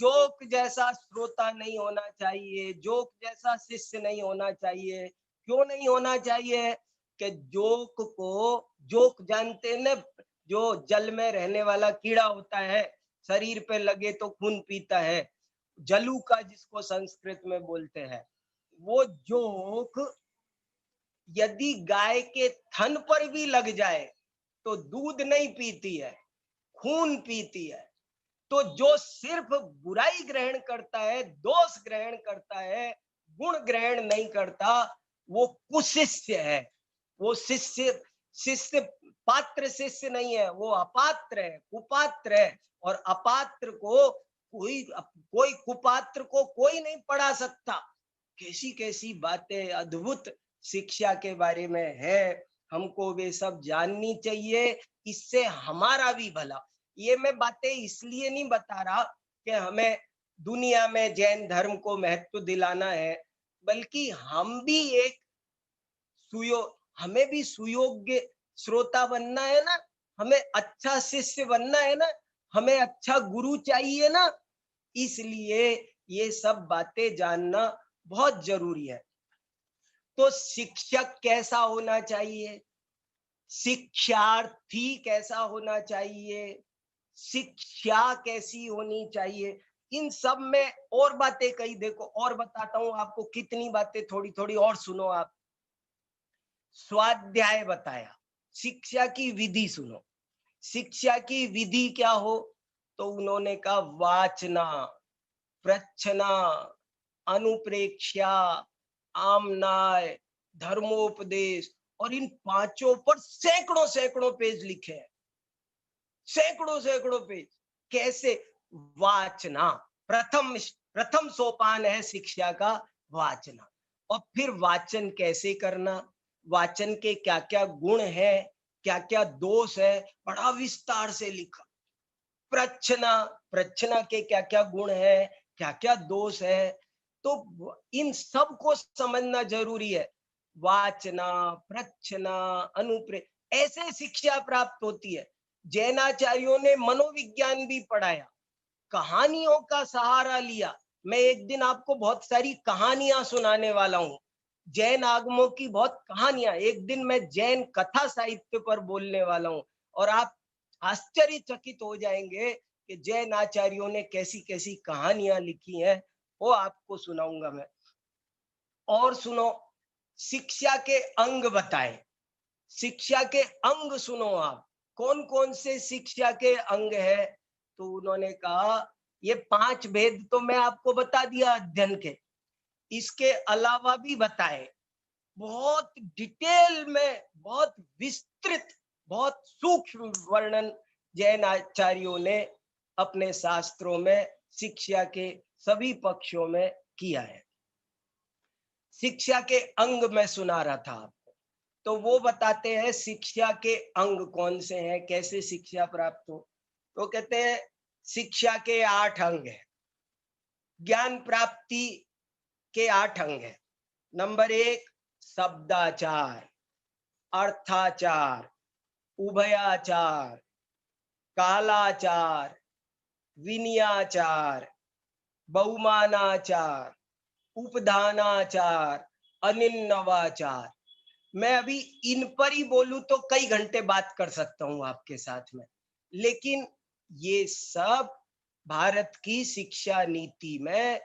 जोक जैसा श्रोता नहीं होना चाहिए, जोक जैसा शिष्य नहीं होना चाहिए। क्यों नहीं होना चाहिए? कि जोक जानते न, जो जल में रहने वाला कीड़ा होता है, शरीर पे लगे तो खून पीता है, जलूका जिसको संस्कृत में बोलते हैं, वो जोक यदि गाय के थन पर भी लग जाए तो दूध नहीं पीती है, खून पीती है। तो जो सिर्फ बुराई ग्रहण करता है, दोष ग्रहण करता है, गुण ग्रहण नहीं करता, वो कुशिष्य है। वो शिष्य पात्र शिष्य नहीं है, वो अपात्र है, कुपात्र है। और अपात्र को कोई कुपात्र को कोई नहीं पढ़ा सकता। कैसी कैसी बातें अद्भुत शिक्षा के बारे में है, हमको वे सब जाननी चाहिए, इससे हमारा भी भला। ये मैं बातें इसलिए नहीं बता रहा कि हमें दुनिया में जैन धर्म को महत्व दिलाना है, बल्कि हम भी एक हमें भी सुयोग्य श्रोता बनना है ना, हमें अच्छा शिष्य बनना है ना, हमें अच्छा गुरु चाहिए ना। इसलिए ये सब बातें जानना बहुत जरूरी है। तो शिक्षक कैसा होना चाहिए, शिक्षार्थी कैसा होना चाहिए, शिक्षा कैसी होनी चाहिए, इन सब में और बातें कई। देखो और बताता हूं आपको कितनी बातें, थोड़ी थोड़ी और सुनो आप। स्वाध्याय बताया, शिक्षा की विधि सुनो। शिक्षा की विधि क्या हो? तो उन्होंने कहा वाचना, प्रच्छना, अनुप्रेक्षा, आमनाय, धर्मोपदेश। और इन पांचों पर सैकड़ों सैकड़ों पेज लिखे हैं, सैकड़ों सैकड़ों पेज। कैसे? वाचना प्रथम सोपान है शिक्षा का, वाचना। और फिर वाचन कैसे करना, वाचन के क्या क्या गुण है, क्या क्या दोष है, बड़ा विस्तार से लिखा। प्रच्छना के क्या क्या गुण है, क्या क्या दोष है, तो इन सब को समझना जरूरी है। वाचना, प्रच्छना, अनुप्रे, ऐसे शिक्षा प्राप्त होती है। जैनाचार्यों ने मनोविज्ञान भी पढ़ाया, कहानियों का सहारा लिया। मैं एक दिन आपको बहुत सारी कहानियां सुनाने वाला हूँ, जैन आगमों की बहुत कहानियां। एक दिन मैं जैन कथा साहित्य पर बोलने वाला हूँ, और आप आश्चर्यचकित हो जाएंगे कि जैन आचार्यों ने कैसी कैसी कहानियां लिखी हैं, वो आपको सुनाऊंगा मैं। और सुनो, शिक्षा के अंग बताए। शिक्षा के अंग सुनो आप, कौन कौन से शिक्षा के अंग है? तो उन्होंने कहा ये 5 भेद तो मैं आपको बता दिया अध्ययन के, इसके अलावा भी बताए, बहुत डिटेल में, बहुत विस्तृत, बहुत सूक्ष्म वर्णन जैन आचार्यों ने अपने शास्त्रों में शिक्षा के सभी पक्षों में किया है। शिक्षा के अंग में सुना रहा था आपको, तो वो बताते हैं शिक्षा के अंग कौन से हैं, कैसे शिक्षा प्राप्त हो। तो कहते हैं शिक्षा के 8 अंग हैं, ज्ञान प्राप्ति के 8 अंग हैं। नंबर 1 शब्दाचार, अर्थाचार, उभयाचार, कालाचार, विनयाचार, बहुमानाचार, उपधानाचार, अनिन्नवाचार। मैं अभी इन पर ही बोलूं तो कई घंटे बात कर सकता हूं आपके साथ में, लेकिन ये सब भारत की शिक्षा नीति में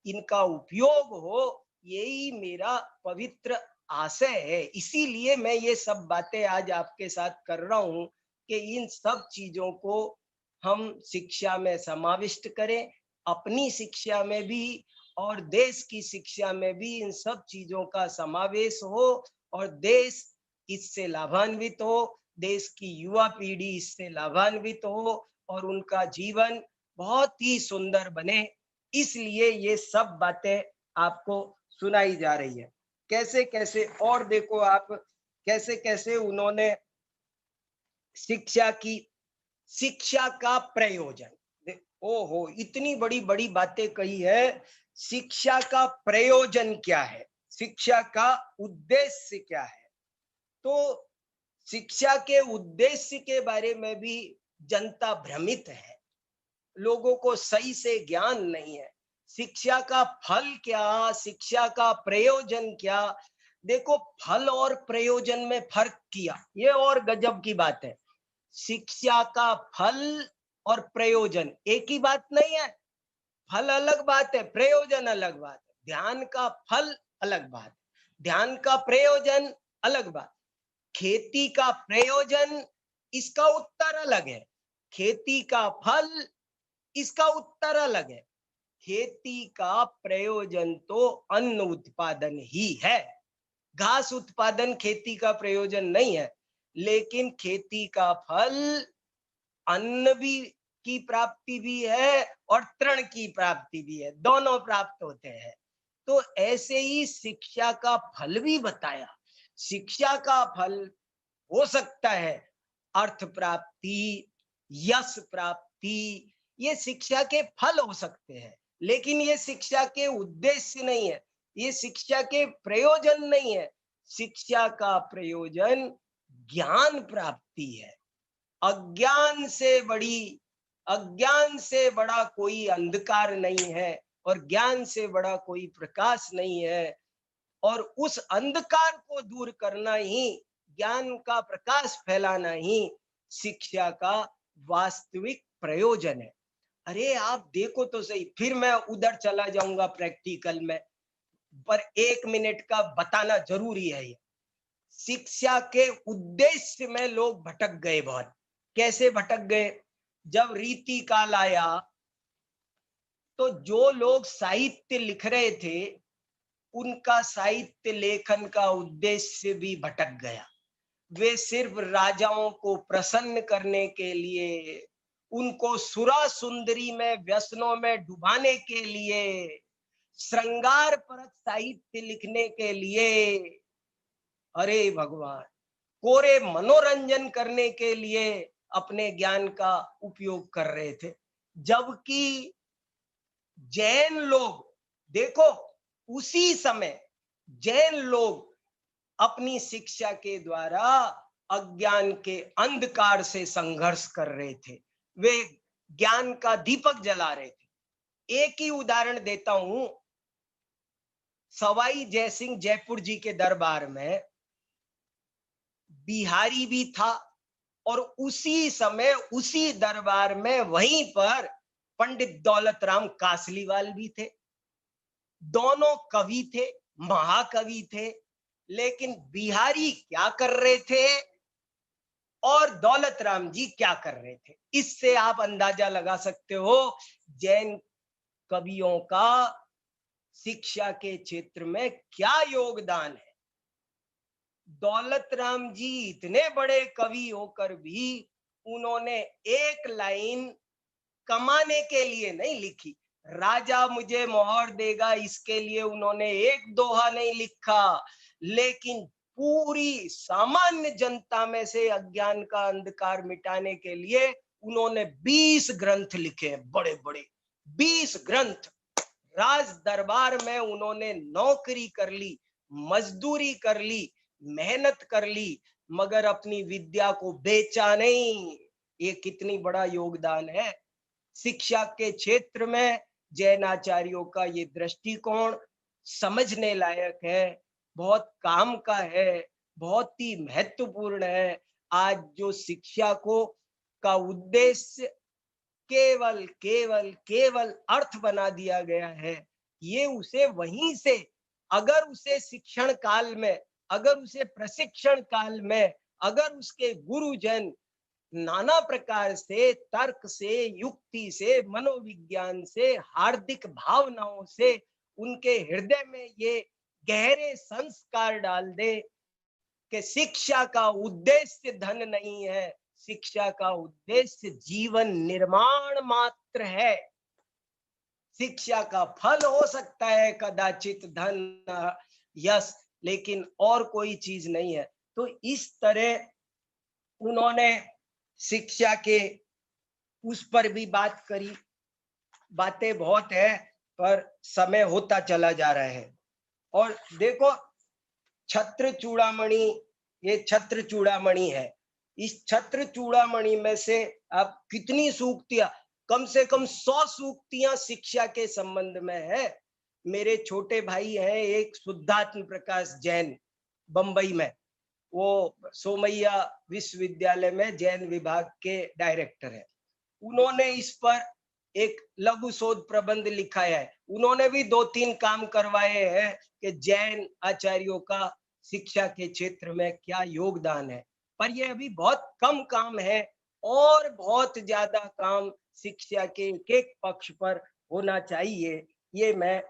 इनका उपयोग हो, यही मेरा पवित्र आशय है। इसीलिए मैं ये सब बातें आज आपके साथ कर रहा हूं कि इन सब चीजों को हम शिक्षा में समाविष्ट करें, अपनी शिक्षा में भी और देश की शिक्षा में भी इन सब चीजों का समावेश हो और देश इससे लाभान्वित हो, देश की युवा पीढ़ी इससे लाभान्वित हो और उनका जीवन बहुत ही सुंदर बने। इसलिए ये सब बातें आपको सुनाई जा रही है। कैसे कैसे, और देखो आप कैसे कैसे उन्होंने शिक्षा का प्रयोजन, ओहो इतनी बड़ी बड़ी बातें कही है। शिक्षा का प्रयोजन क्या है, शिक्षा का उद्देश्य क्या है? तो शिक्षा के उद्देश्य के बारे में भी जनता भ्रमित है, लोगों को सही से ज्ञान नहीं है। शिक्षा का फल क्या, शिक्षा का प्रयोजन क्या? देखो, फल और प्रयोजन में फर्क किया, ये और गजब की बात है। शिक्षा का फल और प्रयोजन एक ही बात नहीं है। फल अलग बात है, प्रयोजन अलग बात है। ध्यान का फल अलग बात है, ध्यान का प्रयोजन अलग बात। खेती का प्रयोजन, इसका उत्तर अलग है। खेती का फल, इसका उत्तर अलग है। खेती का प्रयोजन तो अन्न उत्पादन ही है। घास उत्पादन खेती का प्रयोजन नहीं है, लेकिन खेती का फल अन्न भी की प्राप्ति भी है और तृण की प्राप्ति भी है, दोनों प्राप्त होते हैं। तो ऐसे ही शिक्षा का फल भी बताया। शिक्षा का फल हो सकता है अर्थ प्राप्ति, यश प्राप्ति, ये शिक्षा के फल हो सकते हैं, लेकिन ये शिक्षा के उद्देश्य नहीं है, ये शिक्षा के प्रयोजन नहीं है। शिक्षा का प्रयोजन ज्ञान प्राप्ति है। अज्ञान से बड़ा कोई अंधकार नहीं है और ज्ञान से बड़ा कोई प्रकाश नहीं है। और उस अंधकार को दूर करना ही, ज्ञान का प्रकाश फैलाना ही शिक्षा का वास्तविक प्रयोजन है। अरे आप देखो तो सही, फिर मैं उधर चला जाऊंगा प्रैक्टिकल में, पर 1 मिनट का बताना जरूरी है। ये शिक्षा के उद्देश्य में लोग भटक गए बहुत। कैसे भटक गए? जब रीति काल आया तो जो लोग साहित्य लिख रहे थे, उनका साहित्य लेखन का उद्देश्य भी भटक गया। वे सिर्फ राजाओं को प्रसन्न करने के लिए, उनको सुरा सुंदरी में व्यसनों में डुबाने के लिए, श्रृंगार परक साहित्य लिखने के लिए, अरे भगवान, कोरे मनोरंजन करने के लिए अपने ज्ञान का उपयोग कर रहे थे। जबकि जैन लोग, देखो उसी समय जैन लोग अपनी शिक्षा के द्वारा अज्ञान के अंधकार से संघर्ष कर रहे थे। वे ज्ञान का दीपक जला रहे थे। एक ही उदाहरण देता हूं, सवाई जयसिंह जयपुर जी के दरबार में बिहारी भी था और उसी समय उसी दरबार में वहीं पर पंडित दौलत राम कासलीवाल भी थे। दोनों कवि थे, महाकवि थे, लेकिन बिहारी क्या कर रहे थे और दौलत राम जी क्या कर रहे थे, इससे आप अंदाजा लगा सकते हो जैन कवियों का शिक्षा के क्षेत्र में क्या योगदान है। दौलत राम जी इतने बड़े कवि होकर भी उन्होंने एक लाइन कमाने के लिए नहीं लिखी। राजा मुझे मोहर देगा इसके लिए उन्होंने एक दोहा नहीं लिखा, लेकिन पूरी सामान्य जनता में से अज्ञान का अंधकार मिटाने के लिए उन्होंने 20 ग्रंथ लिखे, बड़े बड़े 20 ग्रंथ। राज दरबार में उन्होंने नौकरी कर ली, मजदूरी कर ली, मेहनत कर ली, मगर अपनी विद्या को बेचा नहीं। ये कितनी बड़ा योगदान है। शिक्षा के क्षेत्र में जैनाचार्यों का ये दृष्टिकोण समझने लायक है, बहुत काम का है, बहुत ही महत्वपूर्ण है। आज जो शिक्षा को का उद्देश्य केवल केवल केवल अर्थ बना दिया गया है, ये उसे वहीं से, अगर उसे शिक्षण काल में, अगर उसे प्रशिक्षण काल में, अगर उसके गुरुजन नाना प्रकार से, तर्क से, युक्ति से, मनोविज्ञान से, हार्दिक भावनाओं से उनके हृदय में ये गहरे संस्कार डाल दे कि शिक्षा का उद्देश्य धन नहीं है, शिक्षा का उद्देश्य जीवन निर्माण मात्र है। शिक्षा का फल हो सकता है कदाचित धन, यश, लेकिन और कोई चीज नहीं है। तो इस तरह उन्होंने शिक्षा के उस पर भी बात करी। बातें बहुत है पर समय होता चला जा रहा है। और देखो, छत्र चूड़ामणि, ये छत्र चूड़ामणि है। इस छत्र चूड़ामणि में से आप कितनी सूक्तियां, कम से कम 100 सूक्तियां शिक्षा के संबंध में है। मेरे छोटे भाई हैं एक, शुद्धात्म प्रकाश जैन, बंबई में, वो सोमैया विश्वविद्यालय में जैन विभाग के डायरेक्टर है। उन्होंने इस पर एक लघु शोध प्रबंध लिखा है। उन्होंने भी 2-3 काम करवाए हैं कि जैन आचार्यों का शिक्षा के क्षेत्र में क्या योगदान है, पर यह अभी बहुत कम काम है और बहुत ज्यादा काम शिक्षा के एक पक्ष पर होना चाहिए, ये मैं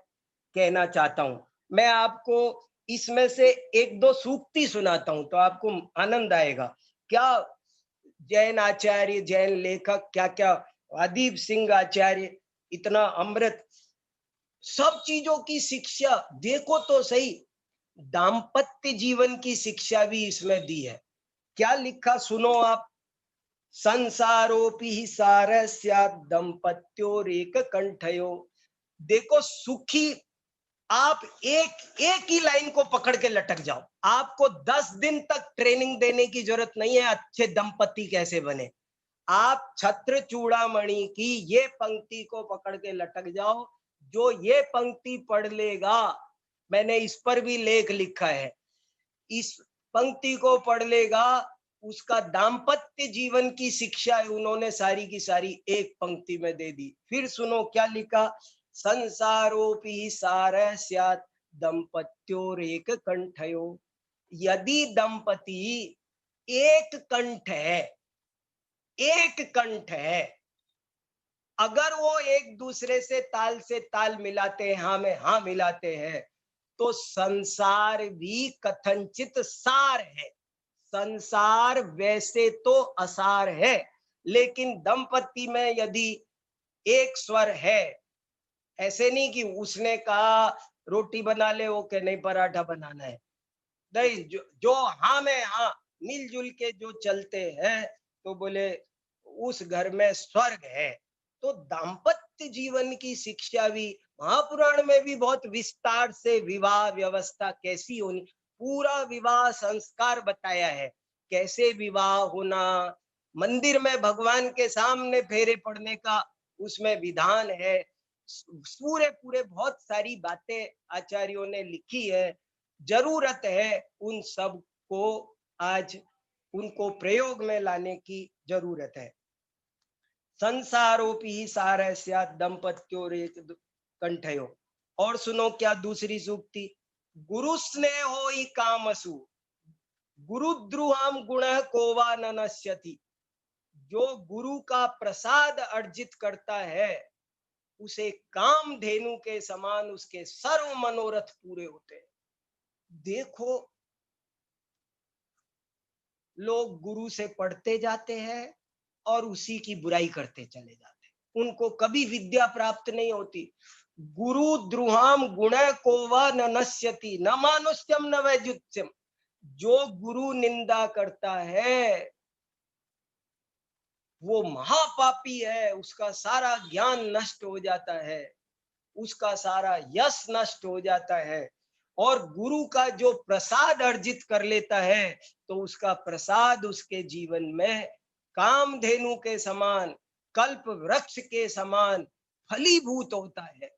कहना चाहता हूं। मैं आपको इसमें से 1-2 सूक्ति सुनाता हूं तो आपको आनंद आएगा। क्या जैन आचार्य, जैन लेखक, क्या क्या, अदीप सिंह आचार्य, इतना अमृत, सब चीजों की शिक्षा देखो तो सही। दाम्पत्य जीवन की शिक्षा भी इसमें दी है। क्या लिखा सुनो आप। संसारोपि सार स्यात् दंपत्योरेक कंठयो। देखो सुखी, आप एक एक ही लाइन को पकड़ के लटक जाओ। आपको 10 दिन तक ट्रेनिंग देने की जरूरत नहीं है अच्छे दंपति कैसे बने। आप छत्र चूड़ामणि की ये पंक्ति को पकड़ के लटक जाओ। जो ये पंक्ति पढ़ लेगा, मैंने इस पर भी लेख लिखा है, इस पंक्ति को पढ़ लेगा, उसका दाम्पत्य जीवन की शिक्षा उन्होंने सारी की सारी एक पंक्ति में दे दी। फिर सुनो क्या लिखा। संसारोपि सार स्यात् दंपत्योरेक कंठयो। यदि दंपति एक कंठ है, एक कंठ है, अगर वो एक दूसरे से ताल मिलाते हैं, हाँ में हाँ मिलाते हैं, तो संसार भी कथनचित सार है। संसार वैसे तो असार है, लेकिन दंपति में यदि एक स्वर है, ऐसे नहीं कि उसने कहा रोटी बना ले, वो के नहीं पराठा बनाना है, नहीं, जो हाँ में हाँ मिलजुल के जो चलते हैं तो बोले उस घर में स्वर्ग है। तो दाम्पत्य जीवन की शिक्षा भी महापुराण में भी बहुत विस्तार से विवाह व्यवस्था कैसी होनी, पूरा विवाह संस्कार बताया है, कैसे विवाह होना, मंदिर में भगवान के सामने फेरे पड़ने का उसमें विधान है। पूरे पूरे बहुत सारी बातें आचार्यों ने लिखी है। जरूरत है उन सब को आज उनको प्रयोग में लाने की जरूरत है। संसारोपि सार स्यात् दंपत्योरेक कंठयो। और सुनो क्या दूसरी सूक्ति। गुरु स्नेहो ही कामसु गुरुद्रुहाम गुण कोवा न नश्यति। जो गुरु का प्रसाद अर्जित करता है उसे कामधेनु के समान उसके सर्व मनोरथ पूरे होते हैं। देखो, लोग गुरु से पढ़ते जाते हैं और उसी की बुराई करते चले जाते हैं, उनको कभी विद्या प्राप्त नहीं होती। गुरु द्रुहाम गुण कोवा न नश्यति न मानुष्यम न वैजुत्यम। जो गुरु निंदा करता है वो महापापी है, उसका सारा ज्ञान नष्ट हो जाता है, उसका सारा यश नष्ट हो जाता है। और गुरु का जो प्रसाद अर्जित कर लेता है तो उसका प्रसाद उसके जीवन में कामधेनु के समान, कल्प वृक्ष के समान फलीभूत होता है।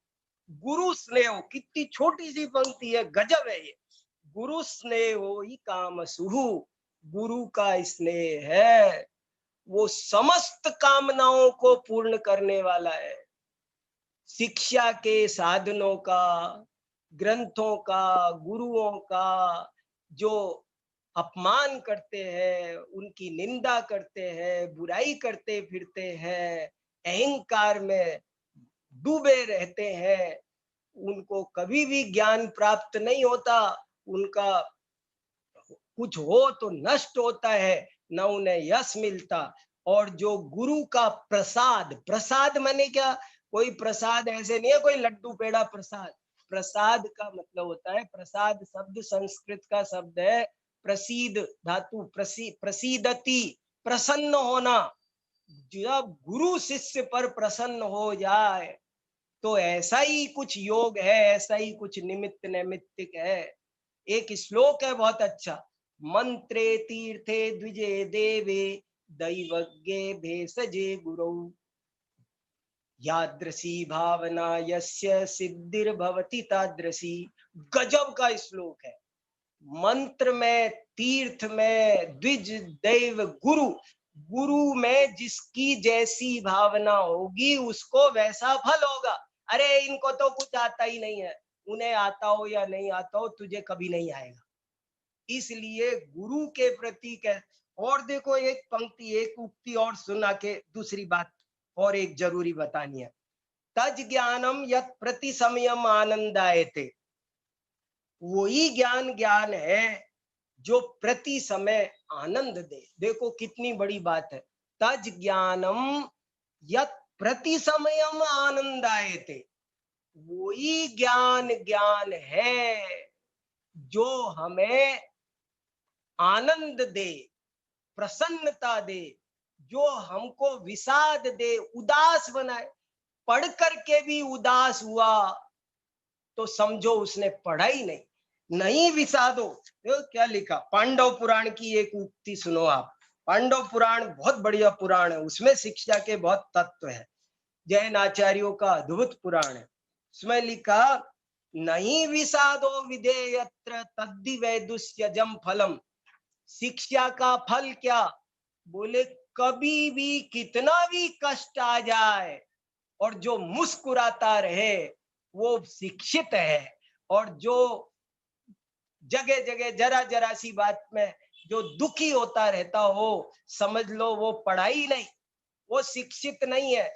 गुरु स्नेह, कितनी छोटी सी पंक्ति है, गजब है ये। गुरु स्नेहो ही कामसुहु। गुरु का स्नेह है वो समस्त कामनाओं को पूर्ण करने वाला है। शिक्षा के साधनों का, ग्रंथों का, गुरुओं का जो अपमान करते हैं, उनकी निंदा करते हैं, बुराई करते फिरते हैं, अहंकार में डूबे रहते हैं, उनको कभी भी ज्ञान प्राप्त नहीं होता। उनका कुछ हो तो नष्ट होता है, न उन्हें यश मिलता। और जो गुरु का प्रसाद, प्रसाद माने क्या? कोई प्रसाद ऐसे नहीं है कोई लड्डू पेड़ा प्रसाद। प्रसाद का मतलब होता है, प्रसाद शब्द संस्कृत का शब्द है, प्रसीद धातु, प्रसीदति, प्रसन्न होना। जब गुरु शिष्य पर प्रसन्न हो जाए तो ऐसा ही कुछ योग है, ऐसा ही कुछ निमित्त नैमित्तिक है। एक श्लोक है बहुत अच्छा, मंत्रे तीर्थे द्विजे देवे दैवज्ञे भेषजे गुरौ यादृशी भावना यस्य सिद्धिर्भवति तादृशी। गजब का श्लोक है। मंत्र में, तीर्थ में, द्विज, दैव, गुरु, गुरु में जिसकी जैसी भावना होगी उसको वैसा फल होगा। अरे इनको तो कुछ आता ही नहीं है, उन्हें आता हो या नहीं आता हो, तुझे कभी नहीं आएगा। इसलिए गुरु के प्रति और देखो, एक पंक्ति, एक उक्ति और सुना के दूसरी बात और एक जरूरी बतानी है। तज ज्ञानम यत प्रति समयम आनंदायते। वही ज्ञान ज्ञान है जो प्रति समय आनंद दे। देखो कितनी बड़ी बात है। तज ज्ञानम यत प्रति समयम आनंदायते। वही ज्ञान ज्ञान है जो हमें आनंद दे, प्रसन्नता दे, जो हमको विषाद दे, उदास बनाए। पढ़ करके भी उदास हुआ तो समझो उसने पढ़ा ही नहीं। नहीं विषादो। देखो क्या लिखा, पांडव पुराण की एक उक्ति सुनो आप। पांडव पुराण बहुत बढ़िया पुराण है, उसमें शिक्षा के बहुत तत्व है। जैन आचार्यों का अद्भुत पुराण है। उसमें लिखा, नहीं विषादो विधेयत्र तद्धि वैदुष्यजम फलम। शिक्षा का फल क्या? बोले कभी भी कितना भी कष्ट आ जाए और जो मुस्कुराता रहे वो शिक्षित है। और जो जगह जगह जरा जरा सी बात में जो दुखी होता रहता हो, समझ लो वो पढ़ाई नहीं, वो शिक्षित नहीं है।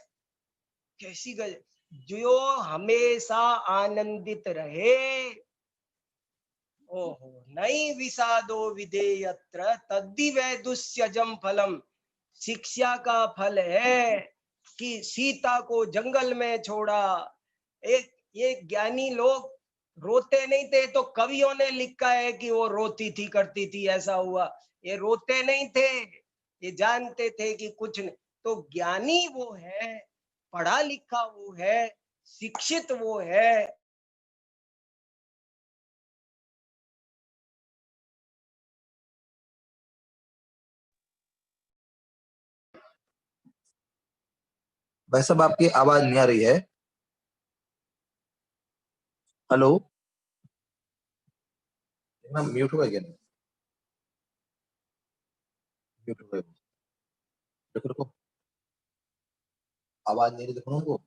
कैसी गल, जो हमेशा आनंदित रहे। ओहो, नहीं विषादो विधेयत्र तद्धि वैदुष्यजम फलम। शिक्षा का फल है कि सीता को जंगल में छोड़ा। एक ज्ञानी लोग रोते नहीं थे, तो कवियों ने लिखा है कि वो रोती थी, करती थी, ऐसा हुआ। ये रोते नहीं थे, ये जानते थे कि कुछ नहीं। तो ज्ञानी वो है, पढ़ा लिखा वो है, शिक्षित वो है। भाई साहब आपकी आवाज नहीं आ रही है। हेलो, म्यूट हो गया? म्यूट हो गया। देखो देखो, आवाज नहीं रही, देखो ना उनको।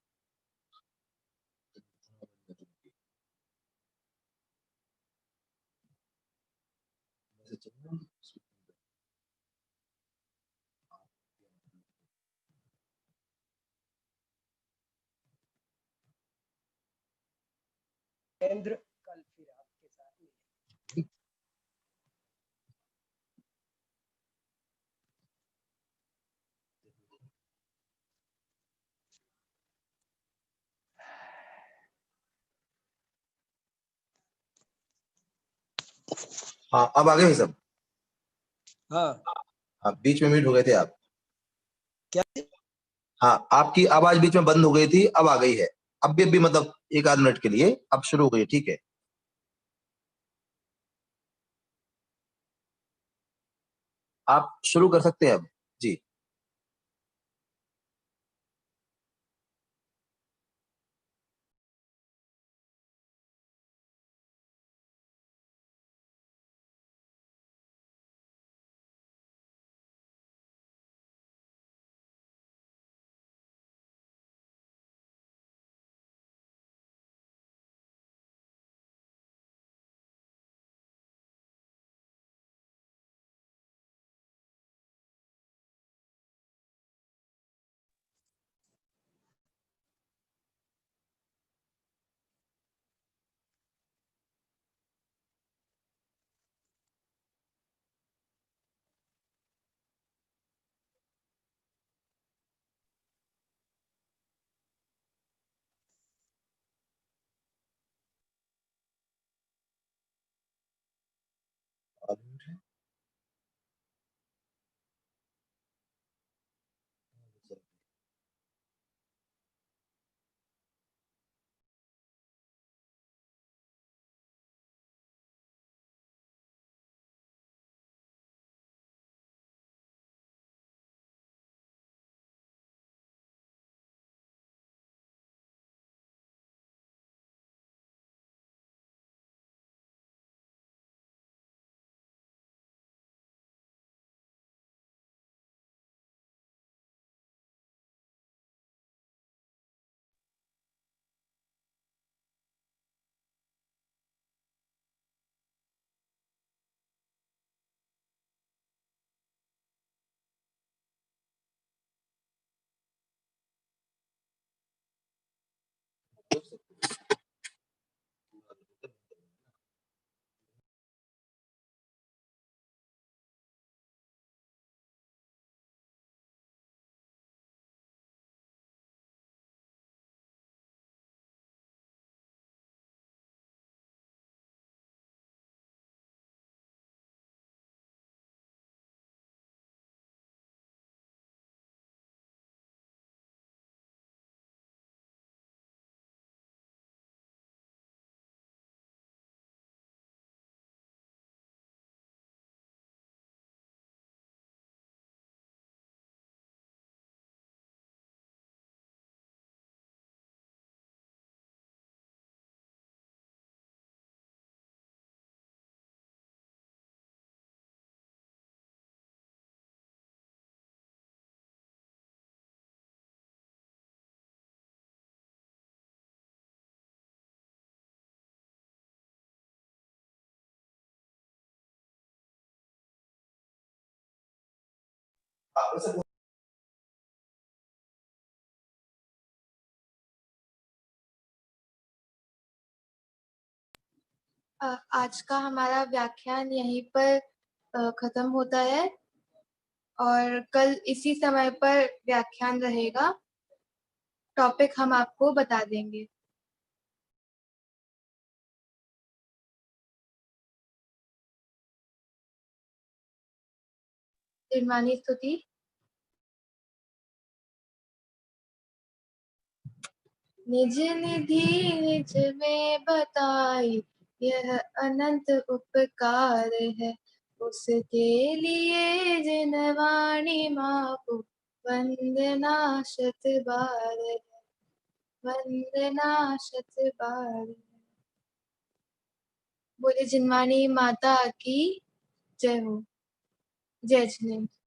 केंद्र कल फिर आपके साथ मिलेंगे। हाँ अब आ गए भाई साहब। हाँ हाँ बीच में म्यूट हो गए थे आप। क्या? हाँ आपकी आवाज बीच में बंद हो गई थी, अब आ गई है। अब भी मतलब एक आध मिनट के लिए अब शुरू हो गई, ठीक है। आप शुरू कर सकते हैं अब। जी। आज का हमारा व्याख्यान यहीं पर खत्म होता है और कल इसी समय पर व्याख्यान रहेगा। टॉपिक हम आपको बता देंगे। निर्माणी स्तुति। निज निधि निज में बताई यह अनंत उपकार है, उसके लिए जिन वाणी मापो वंदना शत बार है, वंदना शत बार है। बोले जिनवाणी माता की जय हो। जय जिनेन्द्र।